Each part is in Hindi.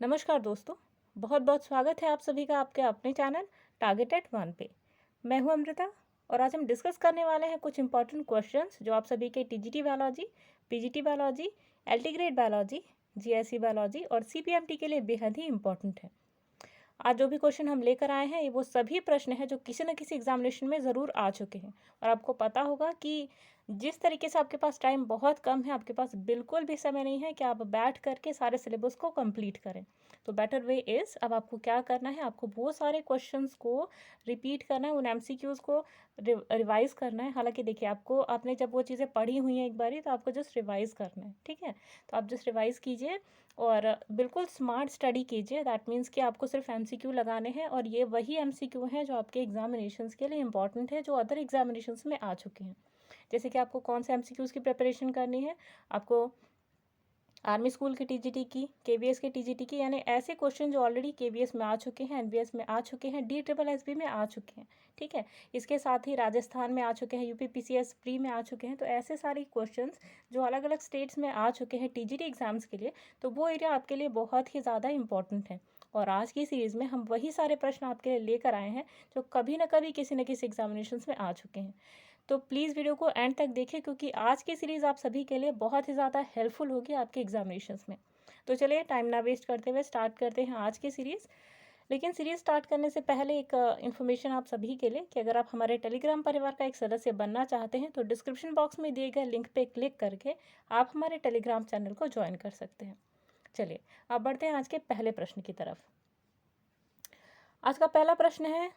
नमस्कार दोस्तों। बहुत बहुत स्वागत है आप सभी का आपके अपने चैनल टारगेटेड वन पे। मैं हूं अमृता और आज हम डिस्कस करने वाले हैं कुछ इंपॉर्टेंट क्वेश्चंस जो आप सभी के TGT biology, PGT biology, LT grade biology, GSC biology और सीपीएमटी के लिए बेहद ही इंपॉर्टेंट है। आज जो भी क्वेश्चन हम लेकर आए हैं वो सभी प्रश्न हैं जो किसी न किसी एग्जामिनेशन में ज़रूर आ चुके हैं और आपको पता होगा कि जिस तरीके से आपके पास टाइम बहुत कम है, आपके पास बिल्कुल भी समय नहीं है कि आप बैठ करके सारे सिलेबस को कंप्लीट करें। तो बेटर वे इज़, अब आपको क्या करना है, आपको वो सारे क्वेश्चंस को रिपीट करना है, उन एमसीक्यूज़ को रिवाइज करना है। हालांकि देखिए, आपने जब वो चीज़ें पढ़ी हुई हैं एक बारी तो आपको जस्ट रिवाइज करना है, ठीक है। तो आप जस्ट रिवाइज कीजिए और बिल्कुल स्मार्ट स्टडी कीजिए। दैट मीन्स कि आपको सिर्फ एमसीक्यू लगाने हैं और ये वही एमसीक्यू हैं जो आपके एग्जामिनेशंस के लिए इंपॉर्टेंट है, जो अदर एग्जामिनेशंस में आ चुके हैं। जैसे कि आपको कौन से एमसीक्यूज़ की प्रिपरेशन करनी है, आपको आर्मी स्कूल के टीजीटी की, केवीएस के टीजीटी की, यानी ऐसे क्वेश्चन जो ऑलरेडी केवीएस में आ चुके हैं, एनवीएस में आ चुके हैं, DSSB में आ चुके हैं, ठीक है। इसके साथ ही राजस्थान में आ चुके हैं, यूपीपीसीएस प्री में आ चुके हैं। तो ऐसे सारे क्वेश्चंस जो अलग अलग स्टेट्स में आ चुके हैं टीजीटी एग्जाम्स के लिए, तो वो एरिया आपके लिए बहुत ही ज़्यादा इंपॉर्टेंट है। और आज की सीरीज़ में हम वही सारे प्रश्न आपके लिए लेकर आए हैं जो कभी ना कभी किसी न किसी एग्जामिनेशंस में आ चुके हैं। तो प्लीज़ वीडियो को एंड तक देखें क्योंकि आज की सीरीज़ आप सभी के लिए बहुत ही ज़्यादा हेल्पफुल होगी आपके एग्जामिनेशंस में। तो चलिए टाइम ना वेस्ट करते हुए स्टार्ट करते हैं आज की सीरीज़। लेकिन सीरीज़ स्टार्ट करने से पहले एक इन्फॉर्मेशन आप सभी के लिए कि अगर आप हमारे टेलीग्राम परिवार का एक सदस्य बनना चाहते हैं तो डिस्क्रिप्शन बॉक्स में दिए गए लिंक पे क्लिक करके आप हमारे टेलीग्राम चैनल को ज्वाइन कर सकते हैं। चलिए अब बढ़ते हैं आज के पहले प्रश्न की तरफ। आज का पहला प्रश्न है,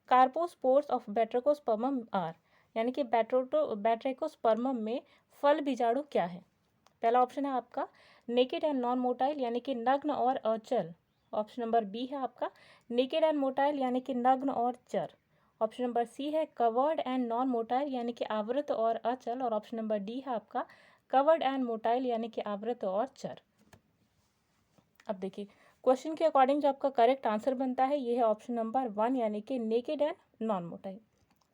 कार्पोस्पोर्स ऑफ बैट्रिकोस्पर्मम आर, यानी कि बैट्रिकोस्पर्मम में फल बीजाणु क्या है। पहला ऑप्शन है आपका नेकेड एंड नॉन मोटाइल, यानी कि नग्न और अचल। ऑप्शन नंबर बी है आपका नेकेड एंड मोटाइल, यानी कि नग्न और चर। ऑप्शन नंबर सी है कवर्ड एंड नॉन मोटाइल, यानी कि आवृत और अचल। और ऑप्शन नंबर डी है आपका कवर्ड एंड मोटाइल, यानी कि आवृत और चर। अब देखिए, क्वेश्चन के अकॉर्डिंग जो आपका करेक्ट आंसर बनता है ये है ऑप्शन नंबर 1, यानी कि नेकेड एंड नॉन मोटाइल,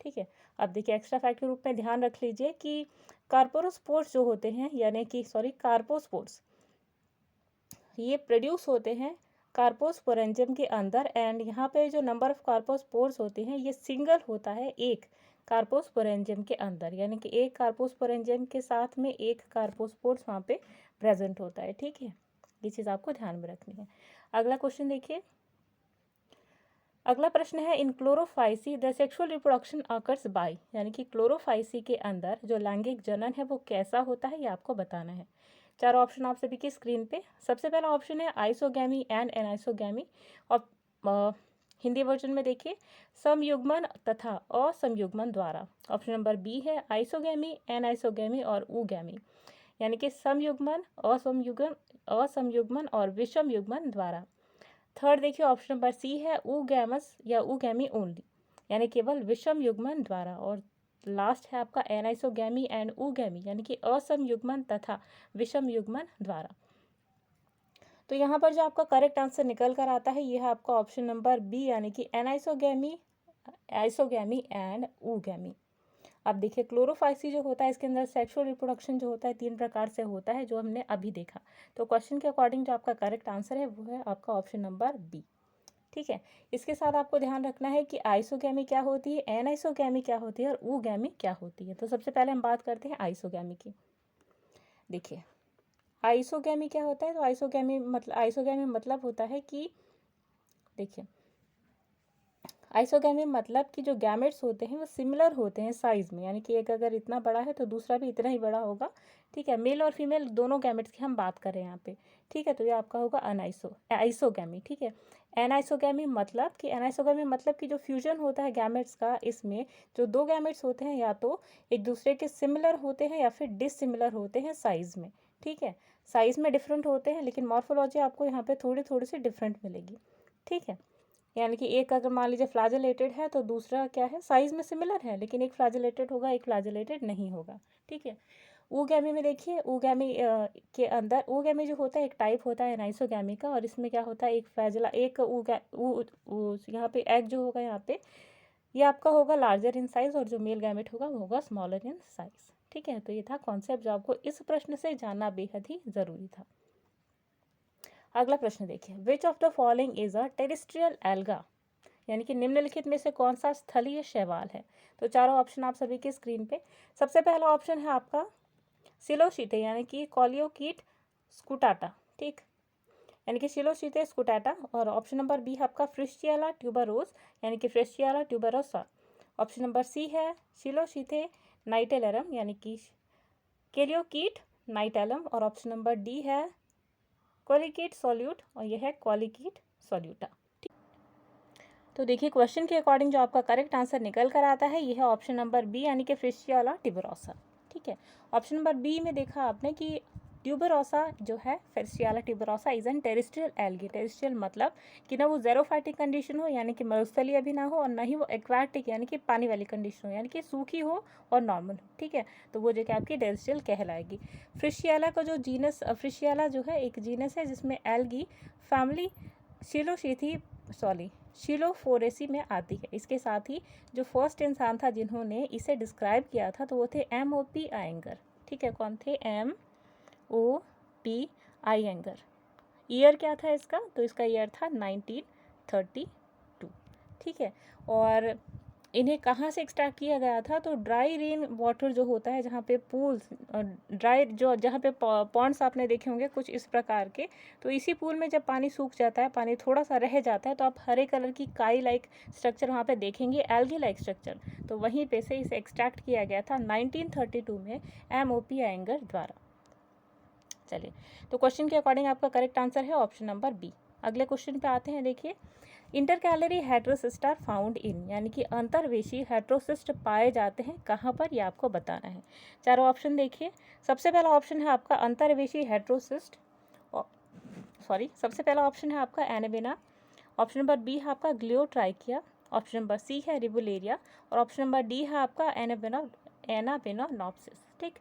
ठीक है। अब देखिए, एक्स्ट्रा फैक्ट के रूप में ध्यान रख लीजिए कि कार्पोस्पोर्स जो होते हैं, यानी कि कार्पोस्पोर्स ये प्रोड्यूस होते हैं कार्पोस्पोरेंजियम के अंदर। एंड यहाँ पे जो नंबर ऑफ कार्पोस्पोर्स होते हैं ये सिंगल होता है एक कार्पोस्पोरेंजियम के अंदर, यानी कि एक कार्पोस्पोरेंजियम के साथ में एक कार्पोस्पोर्स वहाँ पे प्रेजेंट होता है, ठीक है। ये चीज़ आपको ध्यान में रखनी है। अगला क्वेश्चन देखिए, अगला प्रश्न है, in Chlorophyceae the sexual reproduction occurs by, यानी कि क्लोरोफाइसी के अंदर जो लैंगिक जनन है वो कैसा होता है ये आपको बताना है। चार ऑप्शन आप सभी की स्क्रीन पे। सबसे पहला ऑप्शन है आइसोगैमी एंड एनाइसोगैमी। और हिंदी वर्जन में देखिए, समयुग्मन तथा असमयुग्मन द्वारा। ऑप्शन नंबर बी है आइसोगैमी, एनाइसोगैमी और ऊगैमी, यानी कि समयुग्मन, असमयुग्मन और विषम युग्मन द्वारा। थर्ड देखिए, ऑप्शन नंबर सी है ऊगैमस या ऊगैमी ओनली, यानी केवल विषम युग्मन द्वारा। और लास्ट है आपका एनाइसोगैमी एंड ऊगैमी, यानी कि असम युग्मन तथा विषम युग्मन द्वारा। तो यहाँ पर जो आपका करेक्ट आंसर निकल कर आता है ये है आपका ऑप्शन नंबर बी, यानी कि एनाइसोगैमी, आइसोगैमी एंड ऊगैमी। अब देखिए, क्लोरोफाइसी जो होता है इसके अंदर सेक्सुअल रिप्रोडक्शन जो होता है 3 प्रकार से होता है जो हमने अभी देखा। तो क्वेश्चन के अकॉर्डिंग जो आपका करेक्ट आंसर है वो है आपका ऑप्शन नंबर बी, ठीक है। इसके साथ आपको ध्यान रखना है कि आइसोगैमी क्या होती है, एनाइसोगैमी क्या होती है और ऊगैमी क्या होती है। तो सबसे पहले हम बात करते हैं आइसोगैमी की। देखिए, आइसोगैमी क्या होता है, तो आइसोगैमी मतलब होता है कि देखिए, आइसोगैमी मतलब कि जो गैमेट्स होते हैं वो सिमिलर होते हैं साइज़ में, यानी कि एक अगर इतना बड़ा है तो दूसरा भी इतना ही बड़ा होगा, ठीक है। मेल और फीमेल दोनों गैमेट्स की हम बात कर रहे हैं यहाँ पे, ठीक है। तो ये आपका होगा आइसोगैमी, ठीक है। एनाइसोगैमी मतलब कि जो फ्यूजन होता है गैमेट्स का, इसमें जो दो गैमेट्स होते हैं या तो एक दूसरे के सिमिलर होते हैं या फिर डिसिमिलर होते हैं साइज़ में, ठीक है। साइज़ में डिफरेंट होते हैं लेकिन मॉर्फोलॉजी आपको यहाँ पे थोड़ी थोड़ी सी डिफरेंट मिलेगी, ठीक है। यानी कि एक अगर मान लीजिए फ्लैजेलेटेड है तो दूसरा क्या है, साइज में सिमिलर है लेकिन एक फ्लैजेलेटेड होगा एक फ्लैजेलेटेड नहीं होगा, ठीक है। ऊगैमी में देखिए, ऊगैमी के अंदर ऊगैमी जो होता है एक टाइप होता है एनाइसोगैमी का, और इसमें क्या होता है एक फ्लैजेला एक यहाँ पे एग जो होगा यहाँ पे ये आपका होगा लार्जर इन साइज और जो मेल गैमेट होगा वो होगा स्मॉलर इन साइज, ठीक है। तो ये था कॉन्सेप्ट जो आपको इस प्रश्न से जानना बेहद ही ज़रूरी था। अगला प्रश्न देखिए, which of the following is a terrestrial alga, यानी कि निम्नलिखित में से कौन सा स्थलीय शैवाल है। तो चारों ऑप्शन आप सभी की स्क्रीन पे। सबसे पहला ऑप्शन है आपका सिलोशीते यानी कि कॉलियोकीट स्कूटाटा, ठीक, यानी कि सिलोशीते स्कूटाटा। और ऑप्शन नंबर बी है आपका फ्रिश्चियाला ट्यूबरोस यानी कि फ्रिश्चियाला ट्यूबरोसा। ऑप्शन नंबर सी है सिलोशीते नाइटेलरम यानी कि केलियोकीट नाइटेलम। और ऑप्शन नंबर डी है कॉलिकीट सॉल्यूट और यह है कॉलिकीट सॉल्यूटा। तो देखिए क्वेश्चन के अकॉर्डिंग जो आपका करेक्ट आंसर निकल कर आता है यह है ऑप्शन नंबर बी यानी कि फ्रिश्चियाला ट्यूबरोसा, ठीक है। ऑप्शन नंबर बी में देखा आपने कि ट्यूबरोसा जो है Fritschiella tuberosa is an terrestrial algae. Terrestrial मतलब कि ना वो ज़ेरोफाइटिक कंडीशन हो यानी कि मरुस्थलीय भी ना हो और ना ही वो एक्वाटिक यानी कि पानी वाली कंडीशन हो यानी कि सूखी हो और नॉर्मल हो, ठीक है। तो वो जो कि आपकी टेरेस्ट्रियल कहलाएगी। फ्रिश्चियाला का जो जीनस फ्रिश्चियाला जो है एक जीनस है जिसमें एल्गी फैमिली शिलोफोरेसी में आती है। इसके साथ ही जो फर्स्ट इंसान था जिन्होंने इसे डिस्क्राइब किया था तो वो थे MOP आयंगर, ठीक है। कौन थे? MOP आयंगर। ईयर क्या था इसका? तो इसका ईयर था 1932, ठीक है। और इन्हें कहाँ से एक्सट्रैक्ट किया गया था? तो ड्राई रेन वाटर जो होता है जहाँ पे पूल्स ड्राई जो जहाँ पे पॉन्ड्स आपने देखे होंगे कुछ इस प्रकार के, तो इसी पूल में जब पानी सूख जाता है, पानी थोड़ा सा रह जाता है तो आप हरे कलर की काई लाइक स्ट्रक्चर वहाँ पे देखेंगे, एल्गी लाइक स्ट्रक्चर। तो वहीं पे से इसे एक्सट्रैक्ट किया गया था 1932 में MOP आयंगर द्वारा। चलिए, तो क्वेश्चन के अकॉर्डिंग आपका करेक्ट आंसर है ऑप्शन नंबर बी। अगले क्वेश्चन पे आते हैं। देखिए, intercalary heterocyst are found in, यानी कि अंतर्वेशी हेट्रोसिस्ट पाए जाते हैं कहाँ पर, ये आपको बताना है। चारों ऑप्शन देखिए। सबसे पहला ऑप्शन है आपका अंतर्वेशी हेट्रोसिस्ट, सबसे पहला ऑप्शन है आपका एनाबेना। ऑप्शन नंबर बी है आपका ग्लियोट्राइकिया। ऑप्शन नंबर सी है रिबुलेरिया और ऑप्शन नंबर डी है आपका एनाबेनोप्सिस, ठीक।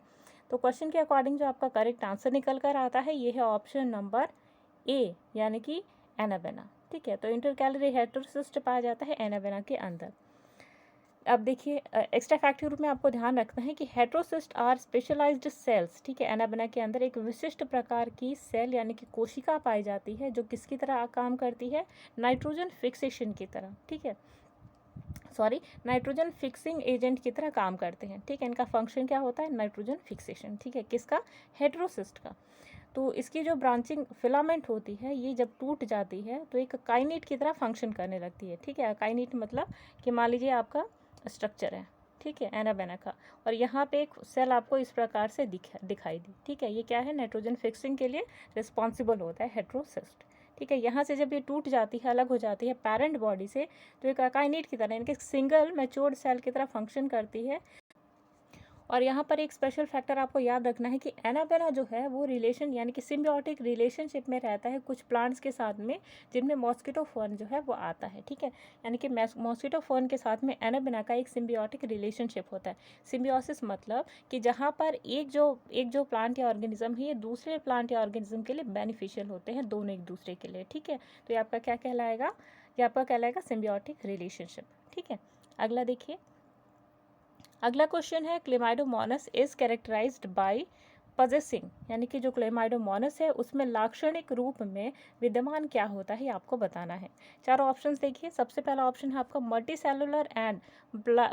तो क्वेश्चन के अकॉर्डिंग जो आपका करेक्ट आंसर निकल कर आता है ये है ऑप्शन नंबर ए यानी कि एनाबेना, ठीक है। तो इंटरकैलरी हेट्रोसिस्ट पाया जाता है एनाबेना के अंदर। अब देखिए एक्स्ट्रा फैक्ट के रूप में आपको ध्यान रखना है कि हेट्रोसिस्ट आर स्पेशलाइज्ड सेल्स, ठीक है। एनाबेना के अंदर एक विशिष्ट प्रकार की सेल यानी कि कोशिका पाई जाती है जो किसकी तरह काम करती है? नाइट्रोजन फिक्सेशन की तरह, ठीक है। नाइट्रोजन फिक्सिंग एजेंट की तरह काम करते हैं, ठीक है। इनका फंक्शन क्या होता है? नाइट्रोजन फिक्सेशन, ठीक है। किसका? हेट्रोसिस्ट का। तो इसकी जो ब्रांचिंग फिलामेंट होती है ये जब टूट जाती है तो एक काइनेट की तरह फंक्शन करने लगती है, ठीक है। काइनेट मतलब कि मान लीजिए आपका स्ट्रक्चर है, ठीक है, एनाबेना का, और यहाँ पे एक सेल आपको इस प्रकार से दिखाई दी, ठीक है। ये क्या है? नाइट्रोजन फिक्सिंग के लिए रिस्पॉन्सिबल होता है हेट्रोसिस्ट, ठीक है। यहाँ से जब ये टूट जाती है, अलग हो जाती है पैरेंट बॉडी से, तो एक काइनेट की तरह इनके सिंगल मैच्योर्ड सेल की तरह फंक्शन करती है। और यहाँ पर एक स्पेशल फैक्टर आपको याद रखना है कि एनाबेना जो है वो रिलेशन यानी कि सिम्बियोटिक रिलेशनशिप में रहता है कुछ प्लांट्स के साथ में जिनमें मॉस्किटो फर्न जो है वो आता है, ठीक है। यानी कि मॉस्किटो फर्न के साथ में एनाबेना का एक सिम्बियोटिक रिलेशनशिप होता है। सिम्बियोसिस मतलब कि जहाँ पर एक जो प्लांट या ऑर्गेनिज्म है ये दूसरे प्लांट या ऑर्गेनिज्म के लिए बेनिफिशियल होते हैं, दोनों एक दूसरे के लिए, ठीक है। तो ये आपका क्या कहलाएगा? ये आपका कहलाएगा सिम्बियोटिक रिलेशनशिप, ठीक है। अगला देखिए, अगला क्वेश्चन है Chlamydomonas is characterized by possessing, यानी कि जो क्लेमाइडोमोनास है उसमें लाक्षणिक रूप में विद्यमान क्या होता है ये आपको बताना है। चारों ऑप्शंस देखिए। सबसे पहला ऑप्शन है आपका multi cellular and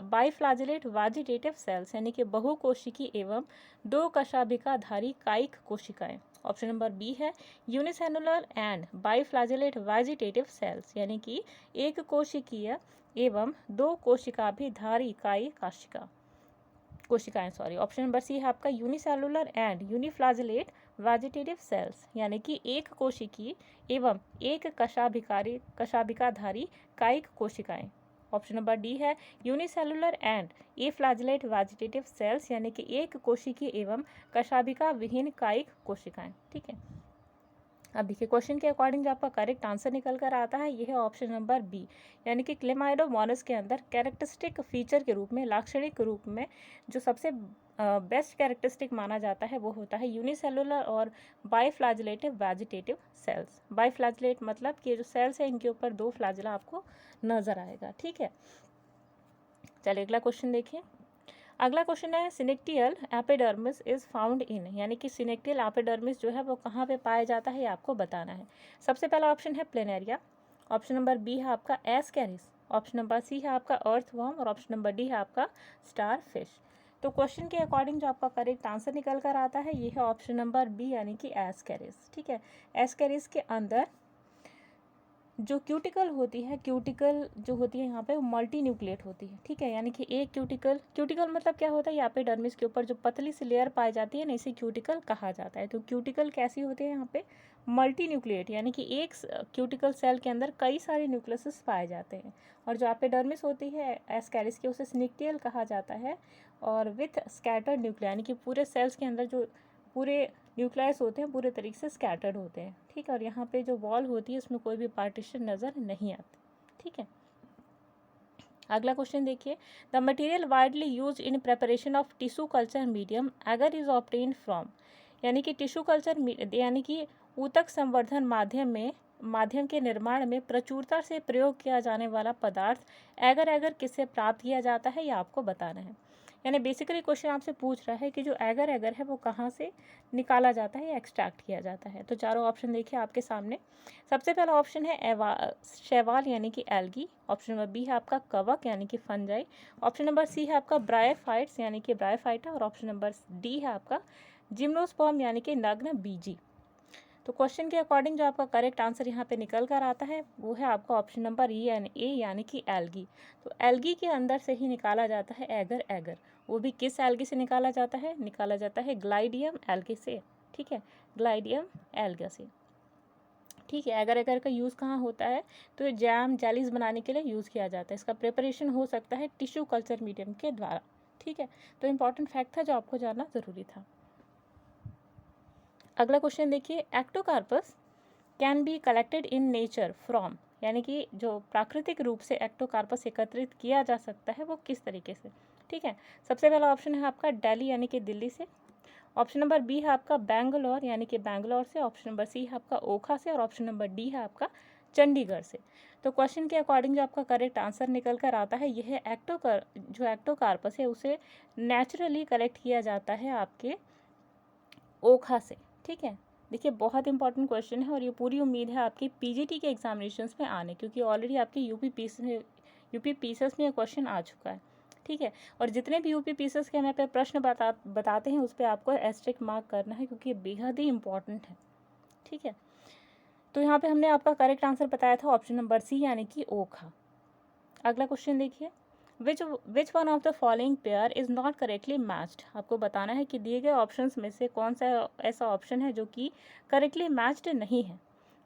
biflagellate vegetative cells, यानी कि बहुकोशिकी एवं दो कशाभिकाधारी कायिक कोशिकाएं। ऑप्शन नंबर बी है unicellular and biflagellate vegetative cells, यानी कि एक कोशिकीय एवं दो कोशिकाभिधारी कायिक कोशिकाएं। ऑप्शन नंबर सी है आपका यूनिसेलुलर एंड यूनिफ्लैजिलेट वेजिटेटिव सेल्स, यानी कि एक कोशिकीय एवं एक कशाभिकाधारी कायिक कोशिकाएं। ऑप्शन नंबर डी है unicellular and A flagellate vegetative cells, यानी कि एक कोशिकीय एवं कशाभिका विहीन कायिक कोशिकाएं, ठीक है। अब देखिए क्वेश्चन के अकॉर्डिंग जो आपका करेक्ट आंसर निकल कर आता है ये है ऑप्शन नंबर बी, यानी कि क्लेमाइडोमोनास के अंदर कैरेक्टरिस्टिक फीचर के रूप में, लाक्षणिक रूप में जो सबसे बेस्ट कैरेक्टरिस्टिक माना जाता है वो होता है यूनिसेलुलर और बाइफ्लैजिलेटिव वेजिटेटिव सेल्स। बाइफ्लैजिलेट मतलब कि जो सेल्स है इनके ऊपर दो फ्लैजिला आपको नजर आएगा, ठीक है। चलिए अगला क्वेश्चन देखिए। अगला क्वेश्चन है सिनेक्टियल एपिडर्मिस इज फाउंड इन, यानी कि सिनेक्टियल एपिडर्मिस जो है वो कहाँ पे पाया जाता है ये आपको बताना है। सबसे पहला ऑप्शन है प्लेनेरिया, ऑप्शन नंबर बी है आपका एस्केरिस, ऑप्शन नंबर सी है आपका अर्थवर्म और ऑप्शन नंबर डी है आपका स्टार फिश। तो क्वेश्चन के अकॉर्डिंग जो आपका करेक्ट आंसर निकल कर आता है ये है ऑप्शन नंबर बी यानी कि एस्केरिस। ठीक है, एस्केरिस के अंदर जो क्यूटिकल होती है, क्यूटिकल जो होती है यहाँ पे वो मल्टी न्यूक्लिएट होती है। ठीक है, यानी कि एक क्यूटिकल मतलब क्या होता है, यहाँ पे एपिडर्मिस के ऊपर जो पतली सी लेयर पाई जाती है ना इसे क्यूटिकल कहा जाता है। तो क्यूटिकल कैसी होती है यहाँ पे, मल्टी न्यूक्लिएट, यानी कि एक क्यूटिकल सेल के अंदर कई सारे न्यूक्लियस पाए जाते हैं। और जो एपिडर्मिस होती है एस्कैरिस की उसे स्निग्टियल कहा जाता है, और विथ स्कैटर्ड न्यूक्लिया, यानी कि पूरे सेल्स के अंदर जो पूरे न्यूक्लियस होते हैं पूरे तरीके से स्कैटर्ड होते हैं। ठीक है, और यहाँ पे जो वॉल होती है उसमें कोई भी पार्टीशन नज़र नहीं आती। ठीक है, अगला क्वेश्चन देखिए, the material widely use in preparation of tissue culture medium agar is obtained from, यानी कि टिश्यू कल्चर यानी कि ऊतक संवर्धन माध्यम के निर्माण में प्रचुरता से प्रयोग किया जाने वाला पदार्थ एगर किससे प्राप्त किया जाता है ये आपको बताना है। यानी बेसिकली क्वेश्चन आपसे पूछ रहा है कि जो एगर है वो कहाँ से निकाला जाता है या एक्सट्रैक्ट किया जाता है। तो चारों ऑप्शन देखिए आपके सामने। सबसे पहला ऑप्शन है शैवाल यानी कि एल्गी, ऑप्शन नंबर बी है आपका कवक यानी कि फंजाई, ऑप्शन नंबर सी है आपका ब्रायोफाइट्स यानी कि ब्रायोफाइटा, और ऑप्शन नंबर डी है आपका जिम्नोस्पर्म यानी कि नग्न बीजी। तो क्वेश्चन के अकॉर्डिंग जो आपका करेक्ट आंसर यहाँ पे निकल कर आता है वो है आपका ऑप्शन नंबर ए यानी कि एल्गी। तो एल्गी के अंदर से ही निकाला जाता है एगर, वो भी किस एल्गी से निकाला जाता है ग्लाइडियम एल्गी से। ठीक है, ग्लाइडियम एल्गा से। ठीक है, एगर का यूज़ कहाँ होता है, तो ये जैम जेलीज बनाने के लिए यूज़ किया जाता है। इसका प्रिपरेशन हो सकता है टिश्यू कल्चर मीडियम के द्वारा। ठीक है, तो इम्पॉर्टेंट फैक्ट था जो आपको जानना ज़रूरी था। अगला क्वेश्चन देखिए, Ectocarpus can be collected in nature from, यानी कि जो प्राकृतिक रूप से एक्टोकार्पस एकत्रित किया जा सकता है वो किस तरीके से। ठीक है, सबसे पहला ऑप्शन है आपका दिल्ली यानी कि दिल्ली से, ऑप्शन नंबर बी है आपका बैंगलोर यानी कि बैंगलोर से, ऑप्शन नंबर सी है आपका ओखा से, और ऑप्शन नंबर डी है आपका चंडीगढ़ से। तो क्वेश्चन के अकॉर्डिंग जो आपका करेक्ट आंसर निकल कर आता है यह है जो एक्टोकार्पस है उसे नेचुरली कलेक्ट किया जाता है आपके ओखा से। ठीक है, देखिए बहुत इंपॉर्टेंट क्वेश्चन है और ये पूरी उम्मीद है आपकी पीजीटी के एग्जामिनेशंस में आने, क्योंकि ऑलरेडी आपके यूपी पीसीएस में ये क्वेश्चन आ चुका है। ठीक है, और जितने भी यूपी पीसीएस के हमें पे प्रश्न बताते हैं उस पर आपको एस्टेरिक मार्क करना है क्योंकि ये बेहद ही इंपॉर्टेंट है। ठीक है, तो यहाँ पे हमने आपका करेक्ट आंसर बताया था ऑप्शन नंबर सी यानी कि ओखा। अगला क्वेश्चन देखिए, which one of the following pair is not correctly matched, आपको बताना है कि दिए गए ऑप्शंस में से कौन सा ऐसा ऑप्शन है जो कि करेक्टली मैच्ड नहीं है।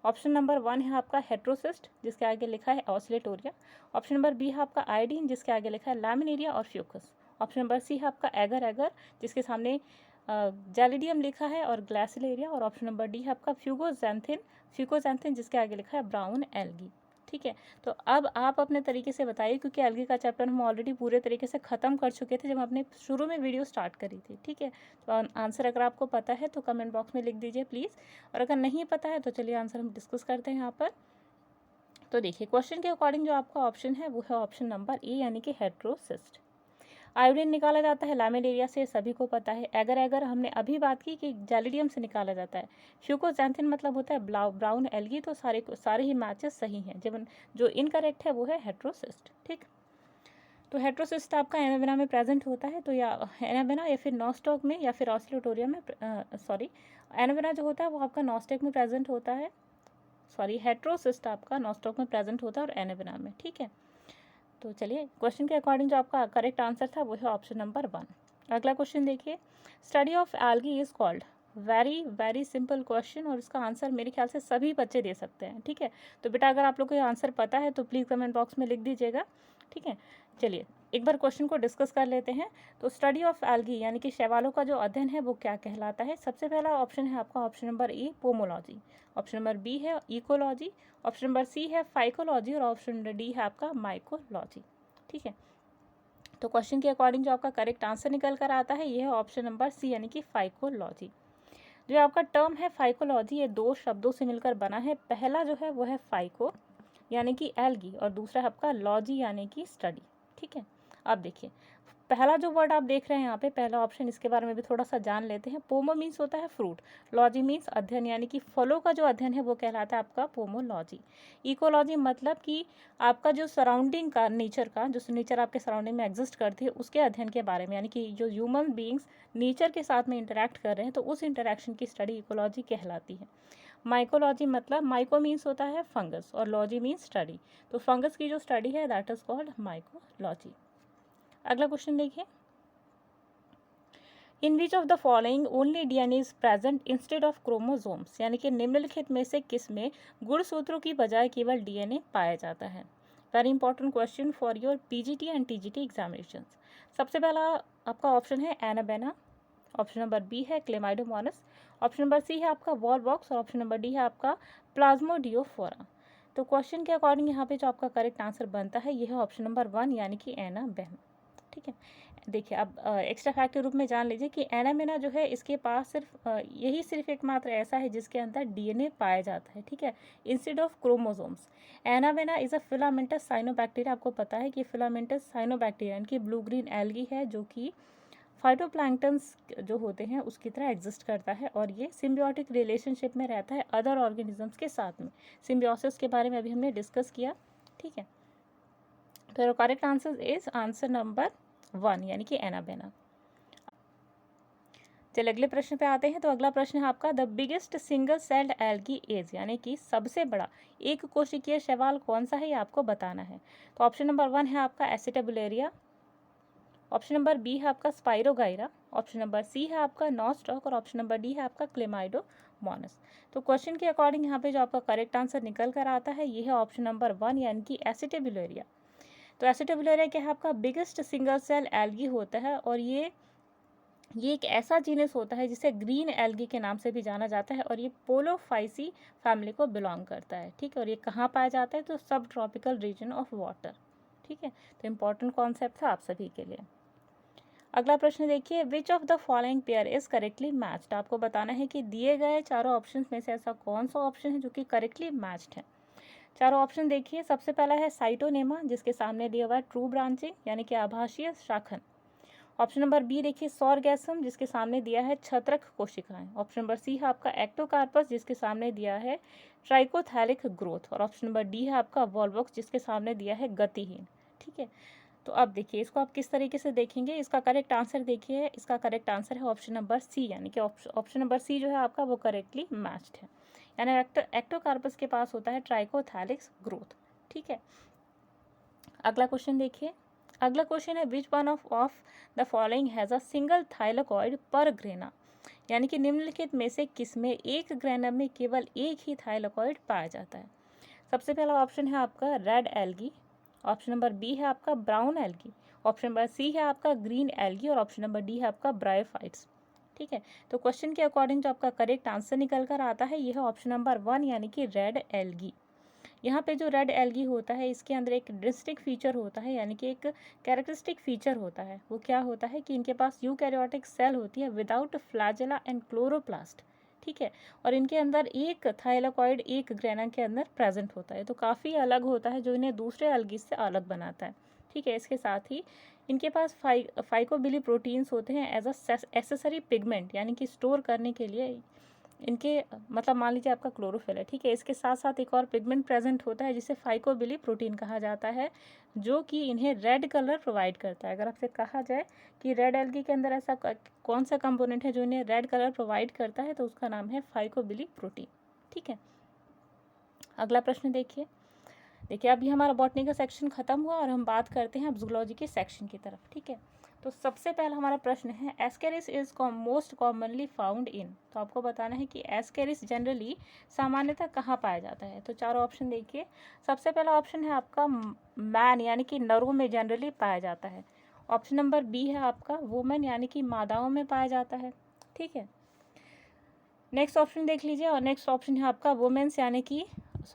ऑप्शन नंबर 1 है आपका हेट्रोसिस्ट जिसके आगे लिखा है ऑसिलेटोरिया, ऑप्शन नंबर बी है आपका आयोडीन जिसके आगे लिखा है लैमिनेरिया और फ्यूकस, ऑप्शन नंबर सी है आपका एगर जिसके सामने जैलिडियम लिखा है और ग्लासिलेरिया, और ऑप्शन नंबर डी है आपका फ्यूकोजैंथिन जिसके आगे लिखा है ब्राउन एल्गी। ठीक है, तो अब आप अपने तरीके से बताइए, क्योंकि एल्गी का चैप्टर हम ऑलरेडी पूरे तरीके से ख़त्म कर चुके थे जब हमने शुरू में वीडियो स्टार्ट करी थी। ठीक है, तो आंसर अगर आपको पता है तो कमेंट बॉक्स में लिख दीजिए प्लीज़, और अगर नहीं पता है तो चलिए आंसर हम डिस्कस करते हैं यहाँ पर। तो देखिए क्वेश्चन के अकॉर्डिंग जो आपका ऑप्शन है वो है ऑप्शन नंबर ए यानी कि हेट्रोसिस्ट। आयोडीन निकाला जाता है लैमिनेरिया से, सभी को पता है। एगर हमने अभी बात की कि जैलिडियम से निकाला जाता है। फ्यूकोजैंथिन मतलब होता है ब्राउन एल्गी। तो सारे ही मैचेस सही हैं। जब जो इनकरेक्ट है वो है हेट्रोसिस्ट। ठीक, तो हेट्रोसिस्ट आपका एनाबेना में प्रेजेंट होता है, तो या एनाबेना या फिर नॉस्टॉक में या फिर ऑसिलेटोरियम में, एनाबेना जो होता है वो आपका नॉस्टेक में प्रेजेंट होता है, हेट्रोसिस्ट आपका नॉस्टॉक में प्रेजेंट होता है और एनाबेना में। ठीक है, तो चलिए क्वेश्चन के अकॉर्डिंग जो आपका करेक्ट आंसर था वो है ऑप्शन नंबर 1। अगला क्वेश्चन देखिए, study of algae is called, very simple question और इसका आंसर मेरे ख्याल से सभी बच्चे दे सकते हैं। ठीक है, तो बेटा अगर आप लोग को ये आंसर पता है तो प्लीज़ कमेंट बॉक्स में लिख दीजिएगा। ठीक है, चलिए एक बार क्वेश्चन को डिस्कस कर लेते हैं। तो स्टडी ऑफ एल्गी यानी कि शैवालों का जो अध्ययन है वो क्या कहलाता है। सबसे पहला ऑप्शन है आपका option number A pomology, option number B है इकोलॉजी, ऑप्शन नंबर सी है फाइकोलॉजी और ऑप्शन नंबर डी है आपका माइकोलॉजी। ठीक है, तो क्वेश्चन के अकॉर्डिंग जो आपका करेक्ट आंसर निकल कर आता है ये है ऑप्शन नंबर सी यानी कि फाइकोलॉजी। जो आपका टर्म है फाइकोलॉजी ये 2 शब्दों से मिलकर बना है। पहला जो है वो है फाइको यानी कि एल्गी और दूसरा है आपका लॉजी यानी कि स्टडी। ठीक है, अब देखिए पहला जो वर्ड आप देख रहे हैं यहाँ पे, पहला ऑप्शन, इसके बारे में भी थोड़ा सा जान लेते हैं। पोमो मीन्स होता है फ्रूट, लॉजी मीन्स अध्ययन, यानी कि फलों का जो अध्ययन है वो कहलाता है आपका पोमोलॉजी। इकोलॉजी मतलब कि आपका जो सराउंडिंग का नेचर का, जो नेचर आपके सराउंडिंग में एग्जिस्ट करती है उसके अध्ययन के बारे में, यानी कि जो ह्यूमन बींग्स नेचर के साथ में इंटरेक्ट कर रहे हैं तो उस इंटरेक्शन की स्टडी इकोलॉजी कहलाती है। माइकोलॉजी मतलब, माइको मीन्स होता है फंगस और लॉजी मीन्स स्टडी, तो फंगस की जो स्टडी है दैट इज कॉल्ड माइकोलॉजी। अगला क्वेश्चन देखिए, in which of the following only DNA is present instead of chromosomes, यानी कि निम्नलिखित में से किस में गुणसूत्रों की बजाय केवल डीएनए पाया जाता है। Very important question for your PGT and TGT examination. सबसे पहला आपका ऑप्शन है एनाबेना, ऑप्शन नंबर बी है क्लेमाइडोमोनास, ऑप्शन नंबर सी है आपका वॉलबॉक्स और ऑप्शन नंबर डी है आपका प्लाज्मोडियोफोरा। तो क्वेश्चन के अकॉर्डिंग यहाँ पे जो आपका करेक्ट आंसर बनता है यह है ऑप्शन नंबर 1 यानी कि एनाबेना। ठीक है, देखिए अब एक्स्ट्रा फैक्ट के रूप में जान लीजिए कि एनाबेना जो है इसके पास सिर्फ एकमात्र ऐसा है जिसके अंदर डीएनए पाया जाता है। ठीक है, instead of chromosomes. Anabaena is a filamentous cyanobacteria. आपको पता है कि फिलामेंटस साइनोबैक्टीरिया इनकी ब्लू ग्रीन एल्गी है जो कि फाइटोप्लैंक्टन्स जो होते हैं उसकी तरह एग्जिस्ट करता है और ये सिम्बियोटिक रिलेशनशिप में रहता है अदर ऑर्गेनिजम्स के साथ में। सिम्बियोसिस के बारे में अभी हमने डिस्कस किया। ठीक है, तो correct answer is answer number 1 यानी कि एनाबेना। चलिए अगले प्रश्न पे आते हैं। तो अगला प्रश्न है आपका, the biggest single celled algae is, यानी कि सबसे बड़ा एक कोशिकीय शैवाल कौन सा है ये आपको बताना है। तो ऑप्शन नंबर 1 है आपका एसिटाबुलेरिया, ऑप्शन नंबर बी है आपका स्पाइरोगाइरा, ऑप्शन नंबर सी है आपका नॉस्टॉक और ऑप्शन नंबर डी है आपका क्लेमाइडोमोनास। तो क्वेश्चन के अकॉर्डिंग यहाँ पे जो आपका करेक्ट आंसर निकल कर आता है ये है ऑप्शन नंबर 1 यानी कि एसिटाबुलेरिया। तो एसिटाबुलेरिया क्या है आपका बिगेस्ट सिंगल सेल एल्गी होता है और ये एक ऐसा जीनस होता है जिसे ग्रीन एल्गी के नाम से भी जाना जाता है और ये पोलोफाइसी फैमिली को बिलोंग करता है। ठीक है, और ये कहाँ पाया जाता है, तो सब ट्रॉपिकल रीजन ऑफ वाटर। ठीक है, तो इम्पॉर्टेंट कॉन्सेप्ट था आप सभी के लिए। अगला प्रश्न देखिए, which of the following pair is correctly matched. आपको बताना है कि दिए गए चारों ऑप्शन में से ऐसा कौन सा ऑप्शन है जो कि करेक्टली मैच्ड है। चारों ऑप्शन देखिए, सबसे पहला है साइटोनेमा जिसके सामने दिया हुआ है ट्रू ब्रांचिंग यानी कि आभासीय शाखन। ऑप्शन नंबर बी देखिए सॉर्गैसम जिसके सामने दिया है छत्रक कोशिकाएं। ऑप्शन नंबर सी है आपका एक्टोकार्पस जिसके सामने दिया है ट्राइकोथैलिक ग्रोथ और ऑप्शन नंबर डी है आपका वॉलबॉक्स जिसके सामने दिया है गतिहीन। ठीक है, तो अब देखिए इसको आप किस तरीके से देखेंगे। इसका करेक्ट आंसर देखिए, इसका करेक्ट आंसर है ऑप्शन नंबर सी यानी कि ऑप्शन नंबर सी जो है आपका वो करेक्टली मैच्ड है, यानी एक्टोकार्पस के पास होता है ट्राइकोथैलिक्स ग्रोथ। ठीक है, अगला क्वेश्चन देखिए, अगला क्वेश्चन है which one of the following has a single thylakoid पर ग्रेना, यानी कि निम्नलिखित में से किस में एक ग्रेनम में केवल एक ही थाइलाकॉइड पाया जाता है। सबसे पहला ऑप्शन है आपका red algae, option number B है आपका brown algae, option number C है आपका ग्रीन एल्गी और ऑप्शन नंबर डी है आपका ब्रायोफाइट्स। ठीक है, तो क्वेश्चन के अकॉर्डिंग जो आपका करेक्ट आंसर निकल कर आता है यह है ऑप्शन नंबर 1 यानी कि रेड एल्गी। यहाँ पे जो रेड एल्गी होता है इसके अंदर एक डिस्टिंक्ट फीचर होता है, यानी कि एक कैरेक्टरिस्टिक फीचर होता है। वो क्या होता है कि इनके पास यूकैरियोटिक सेल होती है विदाउट फ्लैजेला एंड क्लोरोप्लास्ट। ठीक है, और इनके अंदर एक थाइलाकॉइड एक ग्रेना के अंदर प्रेजेंट होता है, तो काफ़ी अलग होता है जो इन्हें दूसरे एल्गी से अलग बनाता है। ठीक है, इसके साथ ही इनके पास फाइकोबिली प्रोटीन्स होते हैं एज अ एसेसरी पिगमेंट, यानी कि स्टोर करने के लिए इनके, मतलब मान लीजिए आपका क्लोरोफिल है। ठीक है, इसके साथ साथ एक और पिगमेंट प्रेजेंट होता है जिसे फाइकोबिली प्रोटीन कहा जाता है जो कि इन्हें रेड कलर प्रोवाइड करता है। अगर आपसे कहा जाए कि रेड एल्गी के अंदर ऐसा कौन सा कंपोनेंट है जो इन्हें रेड कलर प्रोवाइड करता है तो उसका नाम है फाइकोबिली प्रोटीन। ठीक है, अगला प्रश्न देखिए, अभी हमारा बॉटनी का सेक्शन खत्म हुआ और हम बात करते हैं अब जूलॉजी के सेक्शन की तरफ। ठीक है, तो सबसे पहला हमारा प्रश्न है Ascaris is most commonly found in. तो आपको बताना है कि एस्केरिस जनरली सामान्यतः कहाँ पाया जाता है। तो चारों ऑप्शन देखिए, सबसे पहला ऑप्शन है आपका मैन यानी कि नरों में जनरली पाया जाता है। ऑप्शन नंबर बी है आपका वुमेन यानी कि मादाओं में पाया जाता है। ठीक है, नेक्स्ट ऑप्शन देख लीजिए, और नेक्स्ट ऑप्शन है आपका वुमेन्स यानी कि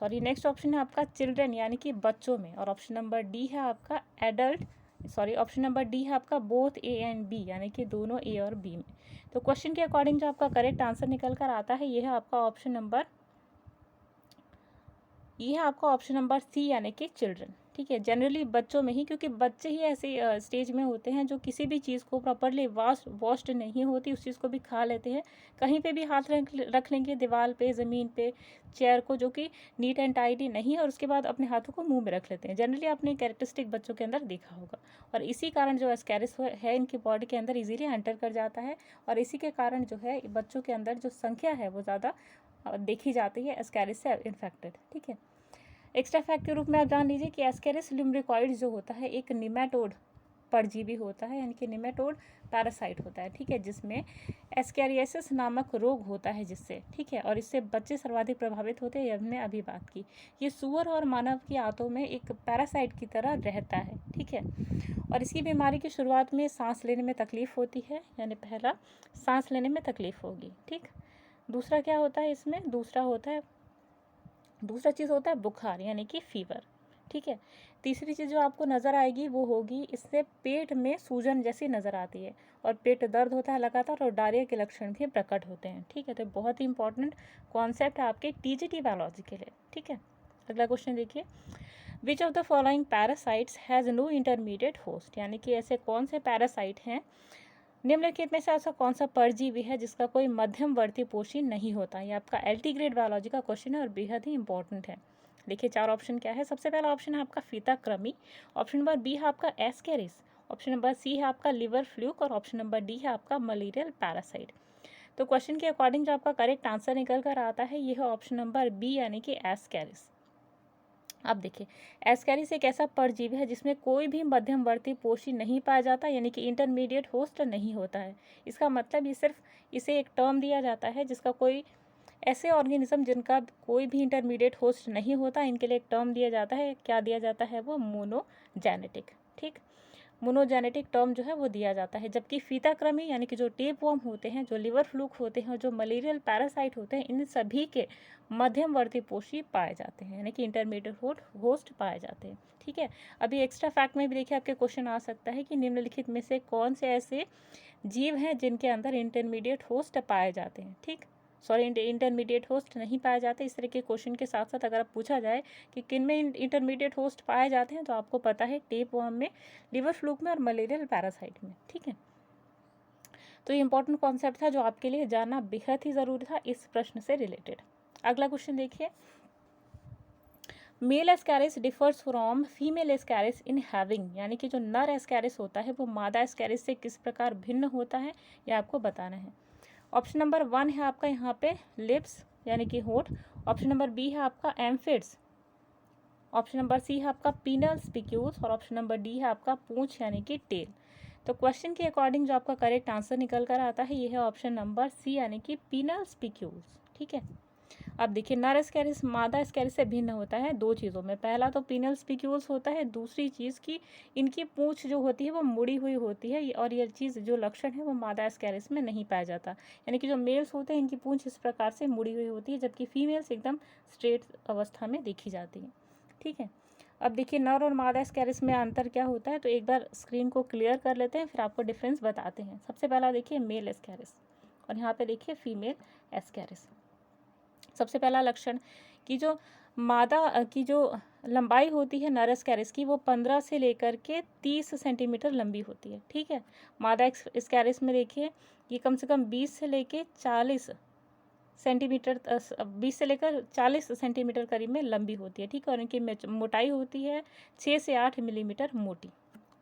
नेक्स्ट ऑप्शन है आपका चिल्ड्रन यानी कि बच्चों में, और ऑप्शन नंबर डी है आपका एडल्ट ऑप्शन नंबर डी है आपका बोथ ए एंड बी यानी कि दोनों ए और बी में। तो क्वेश्चन के अकॉर्डिंग जो आपका करेक्ट आंसर निकल कर आता है ये है आपका ऑप्शन नंबर सी यानी कि चिल्ड्रन। ठीक है, जनरली बच्चों में ही, क्योंकि बच्चे ही ऐसे स्टेज में होते हैं जो किसी भी चीज़ को प्रॉपरली वॉश्ड नहीं होती उस चीज़ को भी खा लेते हैं। कहीं पे भी हाथ रख लेंगे, दीवार पे, ज़मीन पे, चेयर को, जो कि नीट एंड टाइडी नहीं है, और उसके बाद अपने हाथों को मुंह में रख लेते हैं। जनरली आपने कैरेक्टरिस्टिक बच्चों के अंदर देखा होगा, और इसी कारण जो एस्कैरिस है इनकी बॉडी के अंदर इजीली एंटर कर जाता है, और इसी के कारण जो है बच्चों के अंदर जो संख्या है वो ज़्यादा देखी जाती है एस्कैरिस से इन्फेक्टेड। ठीक है, एक्स्ट्रा फैक्ट के रूप में आप जान लीजिए कि एस्केरिस लिम्ब्रिकॉइड जो होता है एक निमेटोड परजीवी होता है, यानी कि निमेटोड पैरासाइट होता है। ठीक है, जिसमें एस्कैरियासिस नामक रोग होता है जिससे, ठीक है, और इससे बच्चे सर्वाधिक प्रभावित होते हैं, ये हमने अभी बात की। ये सूअर और मानव की आंतों में एक पैरासाइट की तरह रहता है। ठीक है, और इसकी बीमारी की शुरुआत में सांस लेने में तकलीफ होती है, यानी पहला सांस लेने में तकलीफ होगी। ठीक, दूसरा क्या होता है इसमें, दूसरा चीज़ होता है बुखार, यानी कि फीवर। ठीक है, तीसरी चीज़ जो आपको नज़र आएगी वो होगी, इससे पेट में सूजन जैसी नज़र आती है, और पेट दर्द होता है लगातार, और डायरिया के लक्षण भी प्रकट होते हैं। ठीक है, तो बहुत ही इंपॉर्टेंट कॉन्सेप्ट है आपके टीजीटी बायोलॉजी के लिए। ठीक है, अगला क्वेश्चन देखिए, which of the following parasites has no intermediate host, यानी कि ऐसे कौन से पैरासाइट हैं, निम्नलिखित में से ऐसा कौन सा परजीवी है जिसका कोई मध्यमवर्ती पोषी नहीं होता। ये आपका एलटी ग्रेड बायोलॉजी का क्वेश्चन है और बेहद ही इंपॉर्टेंट है। देखिए चार ऑप्शन क्या है। सबसे पहला ऑप्शन है आपका फीता क्रमी, ऑप्शन नंबर बी है आपका एस्केरिस, ऑप्शन नंबर सी है आपका लिवर फ्लूक, और ऑप्शन नंबर डी है आपका मलेरियल पैरासाइट। तो क्वेश्चन के अकॉर्डिंग जो आपका करेक्ट आंसर निकल कर आता है ये है ऑप्शन नंबर बी, यानी कि एस्केरिस। अब देखिए, एस्कैरिस एक ऐसा परजीवी है जिसमें कोई भी मध्यमवर्ती पोषी नहीं पाया जाता, यानी कि इंटरमीडिएट होस्ट नहीं होता है। इसका मतलब ये सिर्फ इसे एक टर्म दिया जाता है जिसका कोई ऐसे ऑर्गेनिज्म जिनका कोई भी इंटरमीडिएट होस्ट नहीं होता, इनके लिए एक टर्म दिया जाता है। क्या दिया जाता है वो, मोनोजेनेटिक। ठीक, मोनोजेनेटिक टर्म जो है वो दिया जाता है। जबकि फीताक्रमी यानी कि जो टेप वर्म होते हैं, जो लिवर फ्लूक होते हैं, जो मलेरियल पैरासाइट होते हैं, इन सभी के मध्यमवर्ती पोषी पाए जाते हैं, यानी कि इंटरमीडिएट होस्ट पाए जाते हैं। ठीक है, अभी एक्स्ट्रा फैक्ट में भी देखिए आपके क्वेश्चन आ सकता है कि निम्नलिखित में से कौन से ऐसे जीव हैं जिनके अंदर इंटरमीडिएट होस्ट पाए जाते हैं। ठीक, सॉरी, इंटरमीडिएट होस्ट नहीं पाए जाते। इस तरह के क्वेश्चन के साथ साथ अगर आप पूछा जाए कि किन में इंटरमीडिएट होस्ट पाए जाते हैं, तो आपको पता है टेप वर्म में, लिवर फ्लूक में और मलेरियल पैरासाइट में। ठीक है, तो ये इंपॉर्टेंट कॉन्सेप्ट था जो आपके लिए जानना बेहद ही ज़रूरी था इस प्रश्न से रिलेटेड। अगला क्वेश्चन देखिए, male Ascaris differs from female Ascaris in having, यानी कि जो नर एस्कैरिस होता है वो मादा एस्कैरिस से किस प्रकार भिन्न होता है, ये आपको बताना है। ऑप्शन नंबर 1 है आपका यहाँ पे लिप्स, यानी कि होठ, ऑप्शन नंबर बी है आपका एम्फिड्स, ऑप्शन नंबर सी है आपका पीनल स्पिक्यूल्स, और ऑप्शन नंबर डी है आपका पूंछ यानी कि टेल। तो क्वेश्चन के अकॉर्डिंग जो आपका करेक्ट आंसर निकल कर आता है ये है ऑप्शन नंबर सी, यानी कि पीनल स्पिक्यूल्स। ठीक है, अब देखिए, नर एस्कैरिस मादा एस्कैरिस से भिन्न होता है दो चीज़ों में। पहला तो पीनल स्पिक्यूल्स होता है, दूसरी चीज़ की इनकी पूंछ जो होती है वो मुड़ी हुई होती है, और यह चीज़ जो लक्षण है वो मादा एस्कैरिस में नहीं पाया जाता। यानी कि जो मेल्स होते हैं इनकी पूंछ इस प्रकार से मुड़ी हुई होती है, जबकि फीमेल्स एकदम स्ट्रेट अवस्था में देखी जाती हैं। ठीक है, अब देखिए नर और मादा एस्कैरिस में अंतर क्या होता है, तो एक बार स्क्रीन को क्लियर कर लेते हैं, फिर आपको डिफरेंस बताते हैं। सबसे पहला देखिए मेल एस्कैरिस, और यहाँ पे देखिए फीमेल एस्कैरिस। सबसे पहला लक्षण कि जो मादा की जो लंबाई होती है नर एस्कैरिस की वो 15 से लेकर के 30 सेंटीमीटर लंबी होती है। ठीक है, मादा एस्कैरिस में देखिए ये कम से कम 20 से लेकर 40 सेंटीमीटर 20 से लेकर 40 सेंटीमीटर करीब में लंबी होती है। ठीक है, और इनकी मोटाई होती है 6 से 8 मिलीमीटर मोटी।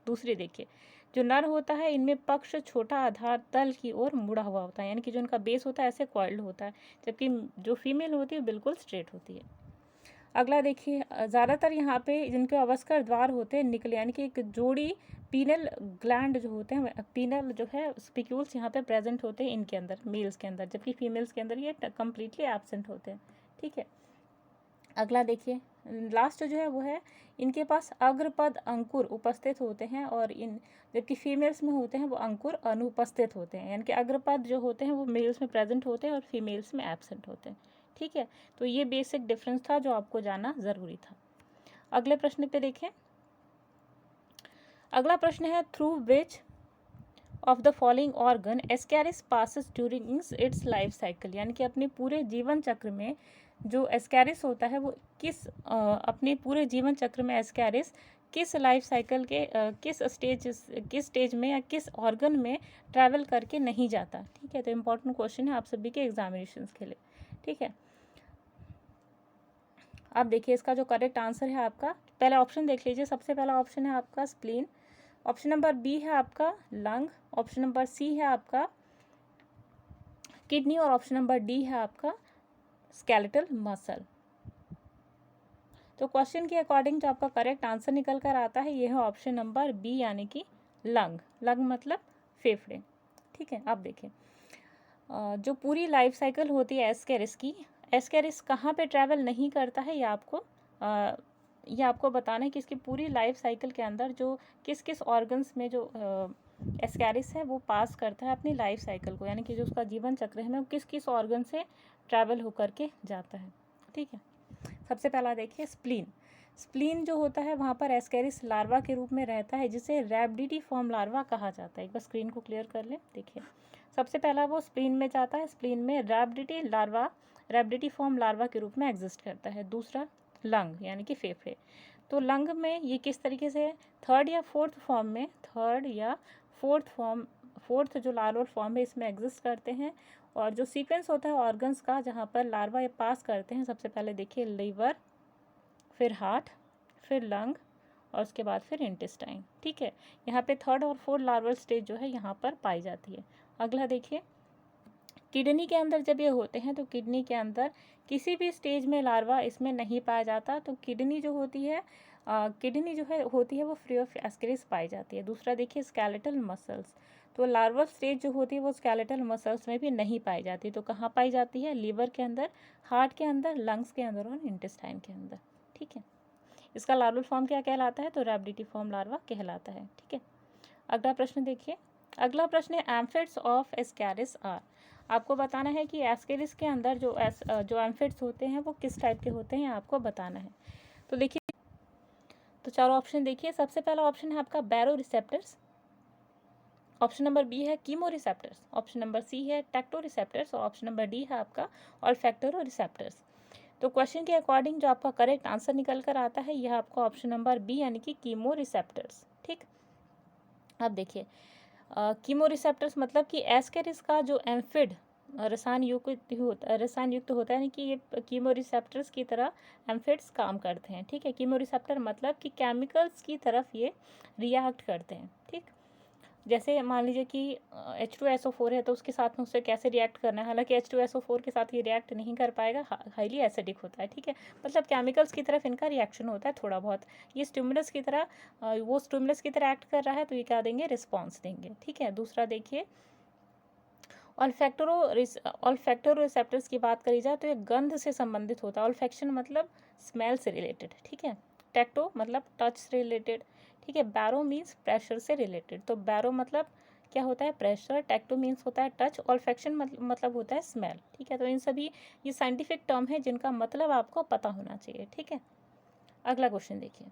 दूसरी देखिए, जो नर होता है इनमें पक्ष छोटा आधार तल की ओर मुड़ा हुआ होता है, यानी कि जो इनका बेस होता है ऐसे कॉइल्ड होता है, जबकि जो फीमेल होती है बिल्कुल स्ट्रेट होती है। अगला देखिए, ज़्यादातर यहाँ पे जिनके अवस्कर द्वार होते हैं निकले, यानी कि एक जोड़ी पीनल ग्लैंड जो होते हैं, पीनल जो है स्पिक्यूल्स यहाँ पे प्रेजेंट होते हैं इनके अंदर, मेल्स के अंदर, जबकि फीमेल्स के अंदर ये कम्प्लीटली एब्सेंट होते हैं। ठीक है, अगला देखिए, लास्ट जो है वो है इनके पास अग्रपद अंकुर उपस्थित होते हैं, और इन जबकि फीमेल्स में होते हैं वो अंकुर अनुपस्थित होते हैं, यानी कि अग्रपद जो होते हैं वो मेल्स में प्रेजेंट होते हैं और फीमेल्स में एब्सेंट होते हैं। ठीक है, तो ये बेसिक डिफरेंस था जो आपको जानना ज़रूरी था। अगले प्रश्न पे देखें, अगला प्रश्न है through which of the following organ Ascaris passes during its life cycle, यानी कि अपने पूरे जीवन चक्र में जो एस्कैरिस होता है वो अपने पूरे जीवन चक्र में एस्कैरिस किस लाइफ साइकिल के किस स्टेज में या किस ऑर्गन में ट्रैवल करके नहीं जाता। ठीक है, तो इम्पॉर्टेंट क्वेश्चन है आप सभी के एग्जामिनेशंस के लिए। ठीक है, अब देखिए इसका जो करेक्ट आंसर है आपका, पहले ऑप्शन देख लीजिए। सबसे पहला ऑप्शन है आपका स्प्लीन, ऑप्शन नंबर बी है आपका लंग, ऑप्शन नंबर सी है आपका किडनी और ऑप्शन नंबर डी है आपका स्केलेटल मसल। तो क्वेश्चन के अकॉर्डिंग जो आपका करेक्ट आंसर निकल कर आता है ये है ऑप्शन नंबर बी यानी कि लंग। लंग मतलब फेफड़े। ठीक है, अब देखिए जो पूरी लाइफ साइकिल होती है एस्कैरिस की, एस्कैरिस कहाँ पे ट्रैवल नहीं करता है ये आपको बताना है कि इसकी पूरी लाइफ साइकिल के अंदर जो किस किस ऑर्गन्स में जो एस्कैरिस है वो पास करता है अपनी लाइफ साइकिल को, यानी कि जो उसका जीवन चक्र है वो किस किस ऑर्गन से ट्रैवल होकर के जाता है। ठीक है, सबसे पहला देखिए स्प्लीन। स्प्लीन जो होता है वहाँ पर एस्कैरिस लार्वा के रूप में रहता है जिसे रैबिडिफॉर्म लार्वा कहा जाता है। एक बार स्क्रीन को क्लियर कर लें। देखिए सबसे पहला वो स्प्लीन में जाता है, स्प्लीन में रैबिडिफॉर्म लार्वा के रूप में एग्जिस्ट करता है। दूसरा लंग यानी कि फेफड़े, तो लंग में ये किस तरीके से थर्ड या फोर्थ जो लार्वल फॉर्म है इसमें एग्जिस्ट करते हैं। और जो सीक्वेंस होता है ऑर्गन्स का जहाँ पर लार्वा ये पास करते हैं, सबसे पहले देखिए लीवर, फिर हार्ट, फिर लंग और उसके बाद फिर इंटेस्टाइन। ठीक है, यहाँ पे थर्ड और फोर्थ लार्वल स्टेज जो है यहाँ पर पाई जाती है। अगला देखिए किडनी के अंदर जब ये होते हैं तो किडनी के अंदर किसी भी स्टेज में लार्वा इसमें नहीं पाया जाता, तो किडनी जो होती है वो फ्री ऑफ एस्कैरिस पाई जाती है। दूसरा देखिए स्केलेटल मसल्स, तो लार्वल स्टेज जो होती है वो स्केलेटल मसल्स में भी नहीं पाई जाती, तो कहाँ पाई जाती है? लीवर के अंदर, हार्ट के अंदर, लंग्स के अंदर और इंटेस्टाइन के अंदर। ठीक है, इसका लार्वल फॉर्म क्या कहलाता है? तो रैबिडिफॉर्म लार्वा कहलाता है। ठीक है, अगला प्रश्न देखिए। अगला प्रश्न है एम्फिड्स ऑफ एस्कैरिस आर। आपको बताना है कि एस्कैरिस के अंदर जो एम्फिड्स होते हैं वो किस टाइप के होते हैं आपको बताना है। तो देखिए तो चारों ऑप्शन देखिए। सबसे पहला ऑप्शन है आपका baro receptors, option number B है chemo receptors, option number C है टैक्टो रिसेप्टर्स और ऑप्शन नंबर डी है आपका ऑल्फैक्टोरो रिसेप्टर्स। तो क्वेश्चन के अकॉर्डिंग जो आपका करेक्ट आंसर निकल कर आता है यह आपका ऑप्शन नंबर बी यानी कि कीमो रिसेप्टर्स। ठीक, अब देखिए कीमो रिसेप्टर्स मतलब कि एस्कैरिस का जो एम्फिड रसायन युक्त होता है, यानी कि ये कीमो रिसेप्टर्स की तरह एम्फिड्स काम करते हैं। ठीक है, कीमो रिसेप्टर मतलब कि केमिकल्स की तरफ ये रिएक्ट करते हैं। ठीक, जैसे मान लीजिए कि H2SO4 है तो उसके साथ में उससे कैसे रिएक्ट करना है, हालांकि H2SO4 के साथ ये रिएक्ट नहीं कर पाएगा, हाईली एसिडिक होता है। ठीक है, मतलब केमिकल्स की तरफ इनका रिएक्शन होता है थोड़ा बहुत, ये स्टिमुलस की तरह वो स्टिमुलस की तरह एक्ट कर रहा है तो ये क्या देंगे? रिस्पॉन्स देंगे। ठीक है, दूसरा देखिए ऑल्फैक्टोरो रिसेप्टर्स की बात करी जाए तो ये गंध से संबंधित होता है। ऑल्फैक्शन मतलब स्मेल से रिलेटेड। ठीक है, टैक्टो मतलब टच से रिलेटेड। ठीक है, बैरो मीन्स प्रेशर से रिलेटेड, तो बैरो मतलब क्या होता है? प्रेशर, टैक्टो मीन्स होता है टच, ऑल्फैक्शन मतलब होता है स्मेल। ठीक है, तो इन सभी ये साइंटिफिक टर्म है जिनका मतलब आपको पता होना चाहिए। ठीक है, अगला क्वेश्चन देखिए।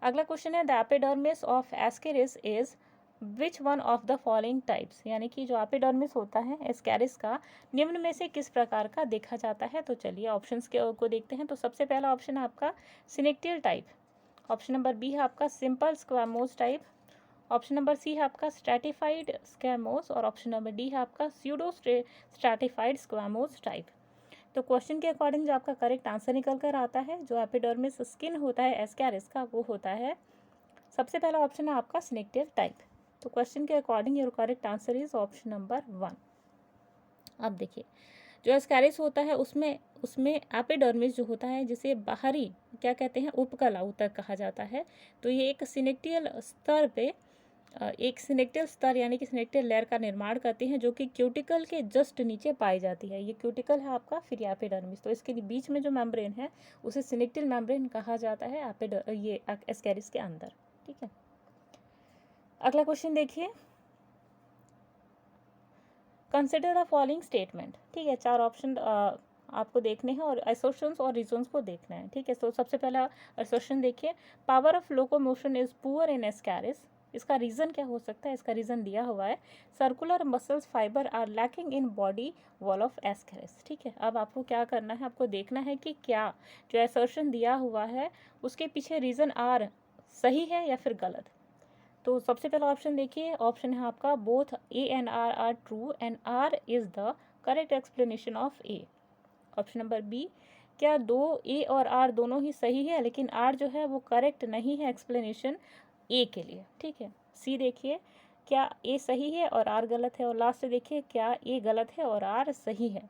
अगला क्वेश्चन है the epidermis of Ascaris is which one of the following types, यानी कि जो एपिडर्मिस होता है एस्कैरिस का निम्न में से किस प्रकार का देखा जाता है। तो चलिए ऑप्शंस को देखते हैं। तो सबसे पहला ऑप्शन है आपका syncytial type, option number B है आपका simple squamous type, option number C है आपका स्ट्रैटिफाइड स्क्वैमोस और ऑप्शन नंबर डी है आपका स्यूडो स्ट्रैटिफाइड स्क्वैमोस टाइप। तो क्वेश्चन के अकॉर्डिंग जो आपका करेक्ट आंसर निकल कर आता है, जो एपिडर्मिस स्किन होता है एस्कैरिस का वो होता है, सबसे पहला ऑप्शन है आपका सिनेक्टिव टाइप। तो क्वेश्चन के according your correct answer is option number 1। अब देखिए जो एस्कैरिस होता है उसमें एपिडर्मिस जो होता है जिसे बाहरी क्या कहते हैं? उपकला ऊतक कहा जाता है। तो ये एक सिनेक्टियल स्तर यानी कि सिनेक्टियल लेयर का निर्माण करती हैं जो कि क्यूटिकल के जस्ट नीचे पाई जाती है। ये क्यूटिकल है आपका, फिर एपिडर्मिस, तो इसके बीच में जो मेम्ब्रेन है उसे सिनेक्टियल मेम्ब्रेन कहा जाता है ये एस्कैरिस के अंदर। ठीक है, अगला क्वेश्चन देखिए। Consider the following statement. ठीक है, चार ऑप्शन आपको देखने हैं और असर्शंस और रीजंस को देखना है। ठीक है, तो सबसे पहला असर्शन देखिए, power of locomotion is poor in Ascaris. इसका रीज़न क्या हो सकता है? इसका रीज़न दिया हुआ है circular muscles fiber are lacking in body wall of Ascaris. ठीक है, अब आपको क्या करना है, आपको देखना है कि क्या जो असर्शन दिया हुआ है उसके पीछे रीज़न आर सही है या फिर गलत। तो सबसे पहला ऑप्शन देखिए, ऑप्शन है आपका both A and R true and R is the correct explanation of A. Option number B, क्या दो ए और आर दोनों ही सही है लेकिन आर जो है वो करेक्ट नहीं है एक्सप्लेनेशन ए के लिए। ठीक है, सी देखिए, क्या ए सही है और आर गलत है, और लास्ट देखिए क्या ए गलत है और आर सही है।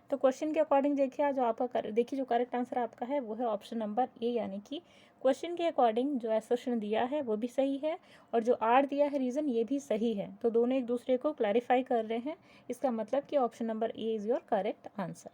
तो क्वेश्चन के अकॉर्डिंग देखिए जो आपका देखिए जो करेक्ट आंसर आपका है वो है ऑप्शन नंबर ए, यानी कि क्वेश्चन के अकॉर्डिंग जो एसर्शन दिया है वो भी सही है और जो आर दिया है रीज़न ये भी सही है। तो दोनों एक दूसरे को क्लैरिफाई कर रहे हैं, इसका मतलब कि option number A is your correct answer.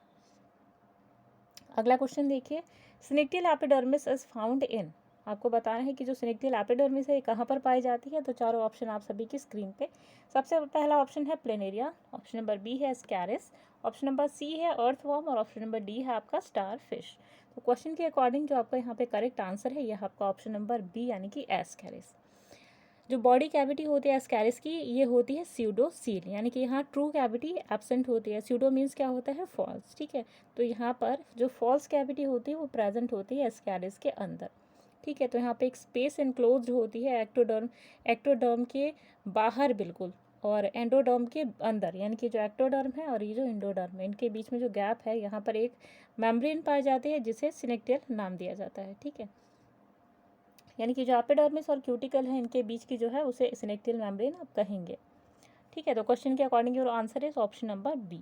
अगला क्वेश्चन देखिए, सिनेक्टियल एपिडर्मिस इज फाउंड इन, आपको बताना है कि जो सिनेक्टियल एपिडर्मिस है ये कहाँ पर पाई जाती है। तो चारों ऑप्शन आप सभी की स्क्रीन पे। सबसे पहला ऑप्शन है प्लेनेरिया, ऑप्शन नंबर बी है स्कैरिस, ऑप्शन नंबर सी है अर्थवॉर्म और ऑप्शन नंबर डी है आपका स्टार फिश। तो क्वेश्चन के अकॉर्डिंग जो आपका यहाँ पे करेक्ट आंसर है यह आपका ऑप्शन नंबर बी यानी कि एस्कैरिस। जो बॉडी कैविटी होती है एस्कैरिस की ये होती है स्यूडो सील, यानी कि यहाँ ट्रू कैविटी एब्सेंट होती है। स्यूडो मीन्स क्या होता है? फॉल्स। ठीक है, तो यहाँ पर जो फॉल्स कैविटी होती है वो प्रेजेंट होती है एस्कैरिस के अंदर। ठीक है, तो यहाँ पे एक स्पेस इनक्लोज्ड होती है एक्टोडर्म के बाहर बिल्कुल, और एंडोडर्म के अंदर, यानी कि जो एक्टोडर्म है और ये जो एंडोडर्म है इनके बीच में जो गैप है यहाँ पर एक मेम्ब्रेन पाई जाती है जिसे सिनेक्टियल नाम दिया जाता है। ठीक है, यानी कि जो एपिडर्मिस और क्यूटिकल है इनके बीच की जो है उसे सिनेक्टियल मेम्ब्रेन आप कहेंगे। ठीक है, तो क्वेश्चन के according your answer is option number B.